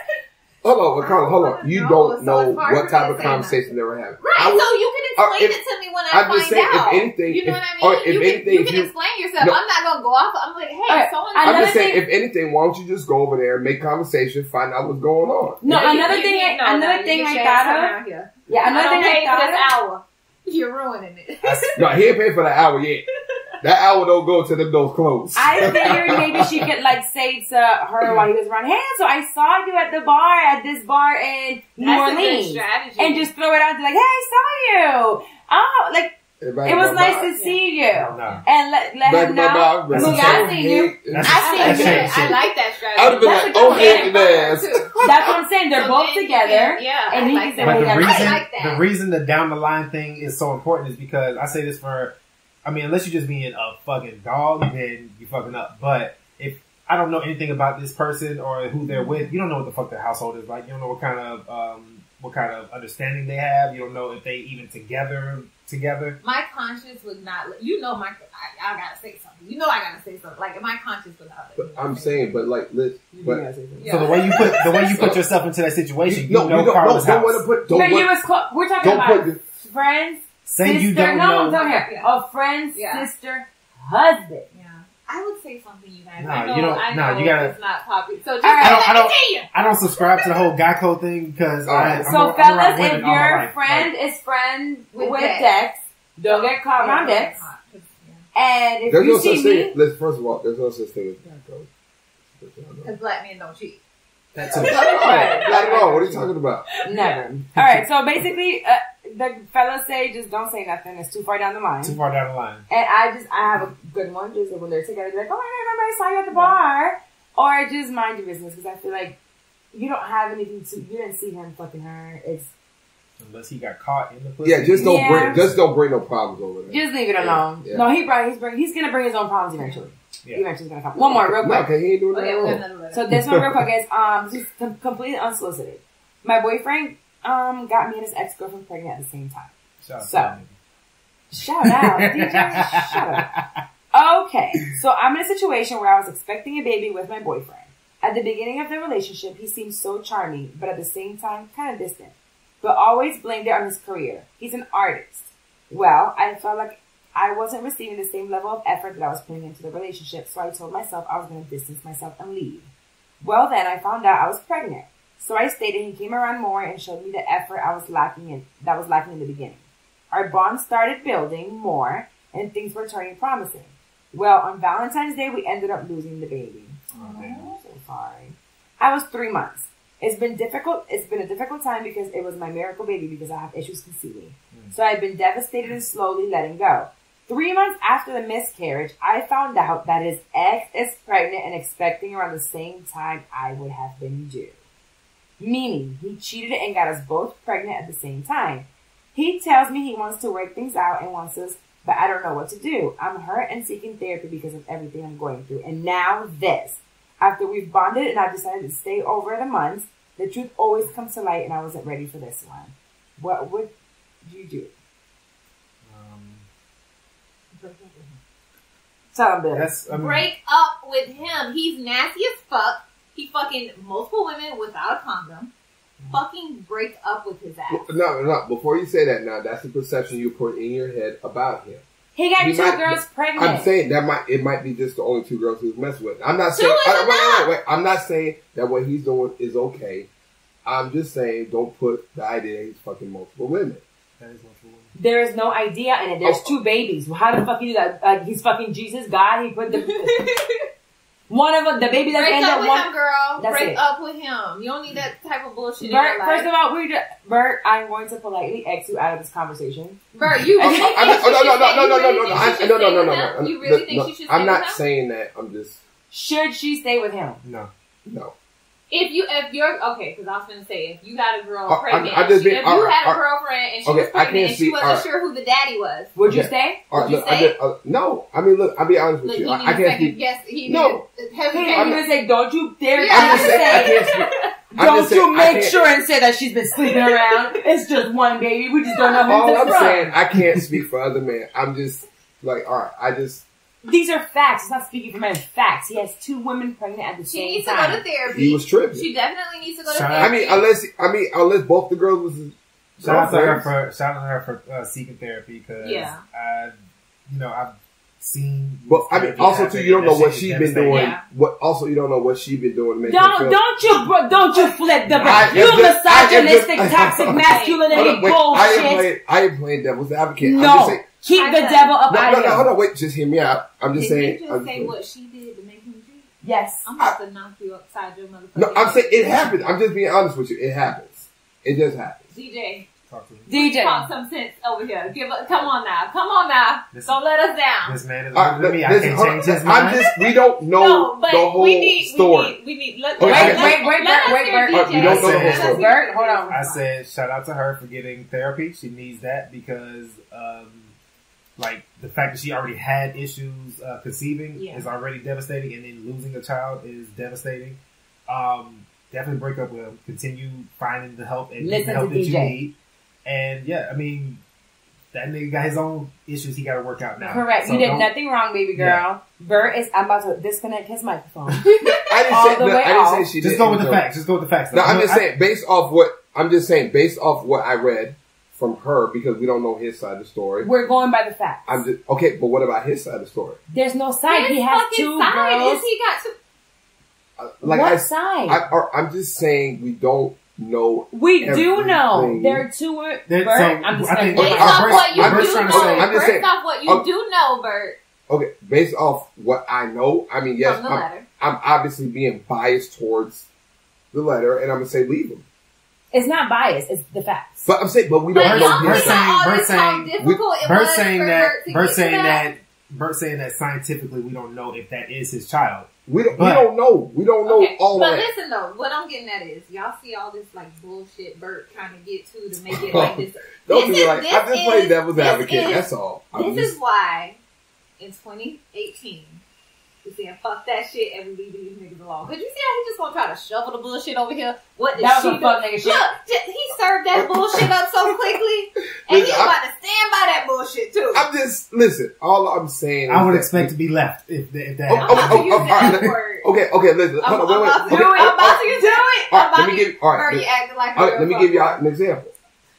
[SPEAKER 2] Hold on. You don't know what type of conversation they were having.
[SPEAKER 4] Right, so you can explain it to me when I find out.
[SPEAKER 2] If anything,
[SPEAKER 4] you know what I mean? You can explain yourself. No, I'm not going to go off. I'm like, hey,
[SPEAKER 2] I'm just saying, if anything, why don't you just go over there, make conversation, find out what's going on?
[SPEAKER 1] No, another thing I thought of. Yeah, another thing I thought of.
[SPEAKER 4] You're ruining it.
[SPEAKER 2] No, he ain't paid for the hour yet. That hour don't go till them doors close.
[SPEAKER 1] I figured maybe she could say to her while he was around, hey, so I saw you at this bar in New Orleans. And just throw it out and be like, hey, I saw you. Oh, it was nice to see you. No. And let him know. Look, I seen you.
[SPEAKER 4] I like that strategy.
[SPEAKER 2] I would have been like, oh, ass.
[SPEAKER 1] That's what I'm saying. They're both together. Yeah. And he
[SPEAKER 3] the reason the down the line thing is so important is because I say this unless you're just being a fucking dog, then you fucking up. But if I don't know anything about this person or who they're with, you don't know what the fuck their household is like. You don't know what kind of understanding they have. You don't know if they even together.
[SPEAKER 4] My conscience would not. I gotta say something. You know I gotta say something. Like my conscience would not.
[SPEAKER 2] But I'm saying, so
[SPEAKER 3] the way you put yourself into that situation, Carla's house.
[SPEAKER 1] We're talking about friends.
[SPEAKER 3] Say you don't know.
[SPEAKER 1] A friend's sister, husband.
[SPEAKER 4] Yeah. I would say something, you guys.
[SPEAKER 3] You gotta.
[SPEAKER 4] It's not popular. So
[SPEAKER 3] I don't subscribe to the whole guy code thing because.
[SPEAKER 1] Fellas, if your friend is friend with Dex, don't get caught around Dex. And if you see me,
[SPEAKER 2] first of all, there's no such thing as guy code.
[SPEAKER 4] Because black men don't cheat.
[SPEAKER 3] That's it.
[SPEAKER 2] Not at all. What are you talking about?
[SPEAKER 1] Never. All right. So basically, the fellas say just don't say nothing. It's too far down the line. And I have a good one. Just when they're together, be like, oh my God, remember I saw you at the bar, or just mind your business because I feel like you don't have anything to. You didn't see him fucking her.
[SPEAKER 3] Unless he got caught in the pussy.
[SPEAKER 2] Yeah, just don't bring no problems over there.
[SPEAKER 1] Just leave it alone. Yeah. No, he's gonna bring his own problems eventually. Yeah. Eventually gonna come. One more, real quick.
[SPEAKER 2] Okay, he ain't doing that.
[SPEAKER 1] So this one, real quick, is this is completely unsolicited. My boyfriend got me and his ex-girlfriend pregnant at the same time. Shout out, DJ. Shut up. Okay, so I'm in a situation where I was expecting a baby with my boyfriend. At the beginning of the relationship, he seemed so charming, but at the same time, kind of distant. But always blamed it on his career. He's an artist. Well, I felt like I wasn't receiving the same level of effort that I was putting into the relationship, so I told myself I was going to distance myself and leave. Well, then I found out I was pregnant. So I stayed and he came around more and showed me the effort that was lacking in the beginning. Our bond started building more and things were turning promising. Well, on Valentine's Day, we ended up losing the baby. Oh, I'm so sorry. I was 3 months. It's been difficult. It's been a difficult time because it was my miracle baby because I have issues conceiving. So I've been devastated and slowly letting go. 3 months after the miscarriage, I found out that his ex is pregnant and expecting around the same time I would have been due. Meaning, he cheated and got us both pregnant at the same time. He tells me he wants to work things out and wants us, but I don't know what to do. I'm hurt and seeking therapy because of everything I'm going through. And now this. After we've bonded and I've decided to stay over the months, The truth always comes to light, and I wasn't ready for this one. What would you do? Tell him, Bill.
[SPEAKER 4] Break up with him. He's nasty as fuck. He fucking multiple women without a condom. Fucking break up with his ass.
[SPEAKER 2] No. Before you say that, now that's the perception you put in your head about him.
[SPEAKER 1] He got 2 girls pregnant.
[SPEAKER 2] I'm saying it might be just the only 2 girls he was messing with. I'm not saying. Wait. I'm not saying that what he's doing is okay. I'm just saying don't put the idea that he's fucking multiple women.
[SPEAKER 3] That is multiple women.
[SPEAKER 1] There is no idea in it. There's 2 babies. How the fuck you do that? Like he's fucking Jesus, God. He put the one of them, the baby that ended up
[SPEAKER 4] with him, girl. Break
[SPEAKER 1] it.
[SPEAKER 4] up with him. You don't need that type of bullshit.
[SPEAKER 1] Bert,
[SPEAKER 4] in your
[SPEAKER 1] first
[SPEAKER 4] life.
[SPEAKER 1] of all, Bert, I'm going to politely X you out of this conversation.
[SPEAKER 4] Bert, you really think
[SPEAKER 2] No.
[SPEAKER 4] You really think she should stay
[SPEAKER 2] I'm not
[SPEAKER 4] with him?
[SPEAKER 2] saying that. I'm just.
[SPEAKER 1] Should she stay with him?
[SPEAKER 2] No.
[SPEAKER 4] If you're okay, because I was gonna say if you got a girl pregnant, if you had a girlfriend and she was pregnant and she wasn't sure who the daddy was,
[SPEAKER 1] would you stay?
[SPEAKER 4] Would you stay?
[SPEAKER 2] No. I mean, look. I'll be honest with you. I can't speak.
[SPEAKER 1] I'm gonna say, don't you dare
[SPEAKER 2] say.
[SPEAKER 1] Don't you make sure and say that she's been sleeping around. It's just one baby. We just don't know who's
[SPEAKER 2] all
[SPEAKER 1] the
[SPEAKER 2] I'm saying, I can't speak for other men. I'm just like, all right.
[SPEAKER 1] These are facts. It's not speaking for men. Facts. He has 2 women pregnant at the same time.
[SPEAKER 4] She needs to go to therapy.
[SPEAKER 2] He was tripping.
[SPEAKER 4] She definitely needs to go to therapy.
[SPEAKER 2] Unless both the girls was.
[SPEAKER 3] Shout out to her for seeking therapy because I've seen.
[SPEAKER 2] But I mean, also too, you don't know what she's been doing. Yeah. You don't know what she's been doing. To make
[SPEAKER 1] don't you flip the bird. You misogynistic, toxic masculinity bullshit.
[SPEAKER 2] I ain't playing devil's advocate.
[SPEAKER 1] No.
[SPEAKER 2] I'm just saying,
[SPEAKER 1] keep the devil up out of here.
[SPEAKER 2] Hold on, wait, just hear me out. I'm just saying.
[SPEAKER 4] Did you just say what she did to make him cheat?
[SPEAKER 1] Yes.
[SPEAKER 4] I'm about to knock you upside your motherfucking
[SPEAKER 2] No, I'm saying it happens. I'm just being honest with you. It happens. It just happens.
[SPEAKER 4] DJ.
[SPEAKER 1] Talk
[SPEAKER 4] some sense over here. Come on now. Don't let us down.
[SPEAKER 3] This man is with me. I can't change his mind.
[SPEAKER 2] We don't know the whole story.
[SPEAKER 4] We need.
[SPEAKER 1] Wait, Bert.
[SPEAKER 2] We don't know the whole story.
[SPEAKER 1] Bert, hold on.
[SPEAKER 3] I said shout out to her for getting therapy. She needs that because, like the fact that she already had issues conceiving is already devastating, and then losing a child is devastating. Definitely break up with him. Continue finding the help and the help that you need. And yeah, I mean, that nigga got his own issues he got to work out now.
[SPEAKER 1] Correct. So you did nothing wrong, baby girl. Yeah. Bert I'm about to disconnect his microphone.
[SPEAKER 2] I didn't say she did.
[SPEAKER 3] Just go with the facts. Just go with the facts.
[SPEAKER 2] No, I'm just saying, based off what I read from her, because we don't know his side of the story.
[SPEAKER 1] We're going by the facts.
[SPEAKER 2] Okay, but what about his side of the story?
[SPEAKER 1] There's no side. He has 2 girls.
[SPEAKER 4] He got 2.
[SPEAKER 1] What side?
[SPEAKER 2] I'm just saying we don't know.
[SPEAKER 1] We do know. There are 2. Bert, I'm just saying.
[SPEAKER 4] Based off what you do know, Bert.
[SPEAKER 2] Okay, based off what I know, I mean, yes, I'm obviously being biased towards the letter, and I'm gonna say leave him.
[SPEAKER 1] It's not biased. It's the facts.
[SPEAKER 2] But I'm saying, but we don't know.
[SPEAKER 3] Bert saying that scientifically we don't know if that is his child.
[SPEAKER 2] We don't know. We don't know all that.
[SPEAKER 4] But listen though, what I'm getting at is y'all see all this like bullshit Bert trying to get to make it like this.
[SPEAKER 2] I'm just playing devil's advocate. That's all.
[SPEAKER 4] This is why in 2018 we saying fuck that shit and we leave these niggas alone. Cause you see how he just gonna try to shovel the bullshit over here. What did
[SPEAKER 1] that
[SPEAKER 4] she
[SPEAKER 1] was a fuck nigga shit.
[SPEAKER 4] Look, he served that bullshit up so quickly, and he's about to stand by that bullshit too.
[SPEAKER 2] Listen. All I'm saying,
[SPEAKER 3] I would expect to be left if that.
[SPEAKER 4] I'm about to use that word.
[SPEAKER 2] Okay, listen.
[SPEAKER 4] I'm about to do it.
[SPEAKER 2] Let me give y'all an example.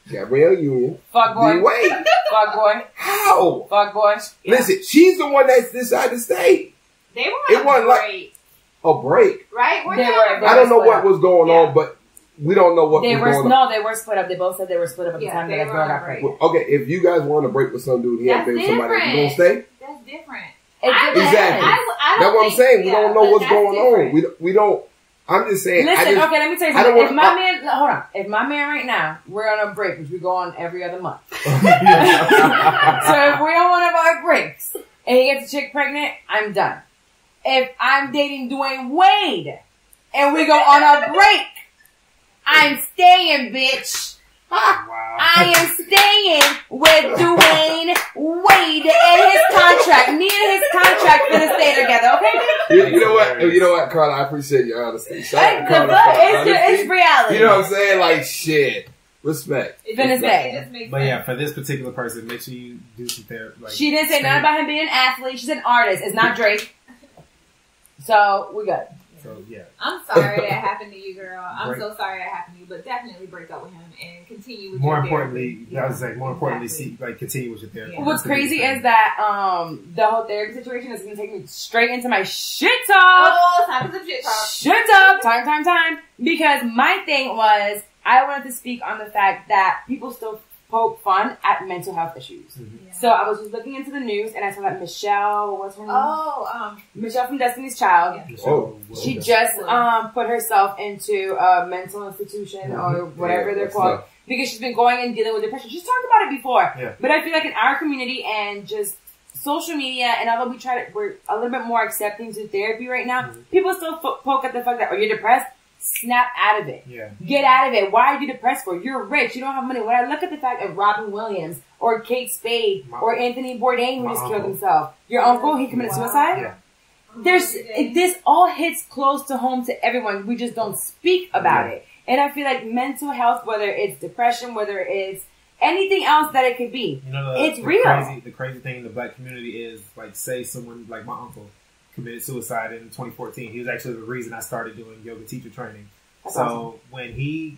[SPEAKER 2] Gabrielle Union.
[SPEAKER 1] Fuck boy.
[SPEAKER 2] D-Wade.
[SPEAKER 1] Fuck boy.
[SPEAKER 2] How?
[SPEAKER 1] Fuck boy.
[SPEAKER 2] Listen, she's the one that decided to stay.
[SPEAKER 4] They were on a break.
[SPEAKER 2] A break.
[SPEAKER 4] Right?
[SPEAKER 2] I don't know what was going on, but we don't know what was going on.
[SPEAKER 1] No, they were split up. They both said they were split up at the time that girl got pregnant.
[SPEAKER 2] Okay, if you guys were on a break with some dude, he had been with somebody, you gonna stay?
[SPEAKER 4] That's different.
[SPEAKER 2] Exactly. That's what I'm saying. We don't know what's going on. We don't. I'm just saying.
[SPEAKER 1] Listen, okay, let me tell you something. If my man, hold on. If my man right now, we're on a break, which we go on every other month. So if we're on one of our breaks and he gets a chick pregnant, I'm done. If I'm dating Dwayne Wade and we go on a break, I'm staying, bitch.
[SPEAKER 3] Wow.
[SPEAKER 1] I am staying with Dwayne Wade and his contract. Me and his contract gonna stay together, okay?
[SPEAKER 2] You know what? You know what, Carla? I appreciate your honesty. Shout out to Carla.
[SPEAKER 1] It's reality.
[SPEAKER 2] You know what I'm saying? Like, shit. Respect.
[SPEAKER 1] Finna stay.
[SPEAKER 3] But yeah, for this particular person, make sure you do some therapy. Like,
[SPEAKER 1] she didn't say nothing about him being an athlete. She's an artist. It's not Drake. So, we good.
[SPEAKER 3] So, yeah.
[SPEAKER 4] I'm sorry that happened to you, girl. I'm so sorry that happened to you, but definitely break up with him and continue with
[SPEAKER 3] more
[SPEAKER 4] your
[SPEAKER 3] importantly,
[SPEAKER 4] therapy.
[SPEAKER 3] I was saying, more importantly, continue with your therapy.
[SPEAKER 1] Yeah. What's crazy is that the whole therapy situation is going to take me straight into my shit talk.
[SPEAKER 4] Oh, time for some shit talk.
[SPEAKER 1] Shit talk. Time. Because my thing was, I wanted to speak on the fact that people still poke fun at mental health issues. Mm-hmm. Yeah. So I was just looking into the news and I saw that Michelle, what's her name? Michelle from Destiny's Child. Yeah. She just put herself into a mental institution or whatever they're called because she's been going and dealing with depression. She's talked about it before, but I feel like in our community and just social media, and although we're a little bit more accepting to therapy right now, people still poke at the fact that, oh, you're depressed. Snap out of it. Yeah. Get out of it. Why are you depressed for? You're rich. You don't have money. When I look at the fact of Robin Williams or Kate Spade or Anthony Bourdain who just killed himself. Your uncle, he committed suicide? Yeah. This all hits close to home to everyone. We just don't speak about it. And I feel like mental health, whether it's depression, whether it's anything else that it could be, it's real.
[SPEAKER 3] The crazy thing in the black community is, like, say someone like my uncle committed suicide in 2014. He was actually the reason I started doing yoga teacher training. That's awesome. When he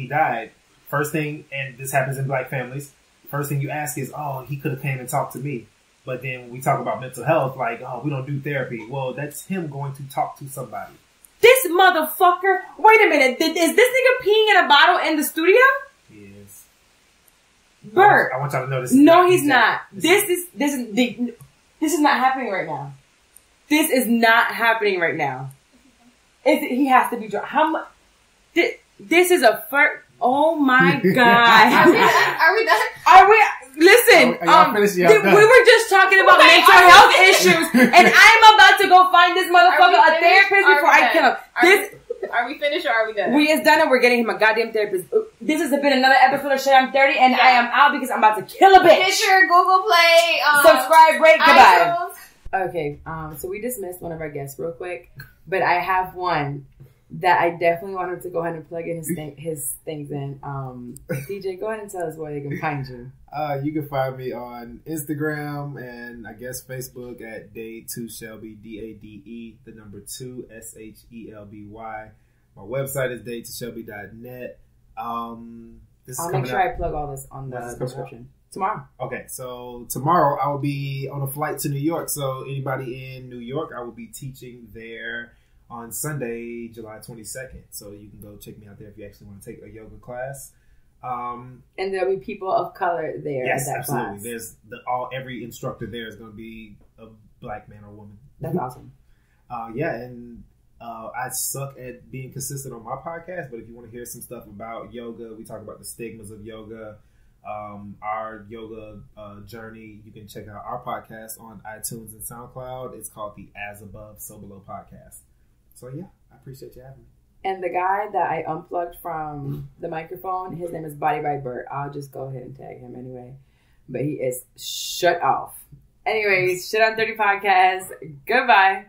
[SPEAKER 3] died, first thing, and this happens in black families, first thing you ask is, oh, he could have came and talked to me. But then when we talk about mental health, like, oh, we don't do therapy. Well, that's him going to talk to somebody.
[SPEAKER 1] This motherfucker. Wait a minute. Is this nigga peeing in a bottle in the studio?
[SPEAKER 3] He is.
[SPEAKER 1] Bert.
[SPEAKER 3] I want y'all to know this.
[SPEAKER 1] No, he's not. This is not happening right now. This is not happening right now. He has to be drunk. How much? This is a first. Oh my god!
[SPEAKER 4] Are we done?
[SPEAKER 1] Listen, we were just talking about mental health issues, and I'm about to go find this motherfucker a therapist before I kill him.
[SPEAKER 4] Are we finished or are we done?
[SPEAKER 1] We is done, and we're getting him a goddamn therapist. This has been another episode of Shit I'm 30, and I am out because I'm about to kill a bitch.
[SPEAKER 4] Stitcher, Google Play,
[SPEAKER 1] subscribe, rate, goodbye.
[SPEAKER 4] iTunes.
[SPEAKER 1] Okay, so we dismissed one of our guests real quick, but I have one that I definitely want him to go ahead and plug in his things in. DJ, go ahead and tell us where they can find you.
[SPEAKER 3] You can find me on Instagram and I guess Facebook at Dade2Shelby, DADE, the number 2, SHELBY. My website is dade2shelby.net.
[SPEAKER 1] I'll make sure I plug all this on the description. Tomorrow.
[SPEAKER 3] Okay, so tomorrow I will be on a flight to New York. So anybody in New York, I will be teaching there on Sunday, July 22nd. So you can go check me out there if you actually want to take a yoga class.
[SPEAKER 1] And there'll be people of color there.
[SPEAKER 3] Yes,
[SPEAKER 1] at that
[SPEAKER 3] absolutely.
[SPEAKER 1] Class.
[SPEAKER 3] There's every instructor there is going to be a black man or woman.
[SPEAKER 1] That's awesome.
[SPEAKER 3] I suck at being consistent on my podcast, but if you want to hear some stuff about yoga, we talk about the stigmas of yoga. Our yoga journey, you can check out our podcast on iTunes and SoundCloud. It's called the As Above, So Below podcast. So yeah, I appreciate you having me.
[SPEAKER 1] And the guy that I unplugged from the microphone, his name is Body by Bert. I'll just go ahead and tag him anyway. But he is shut off. Anyways, Shit on 30 podcast. Goodbye.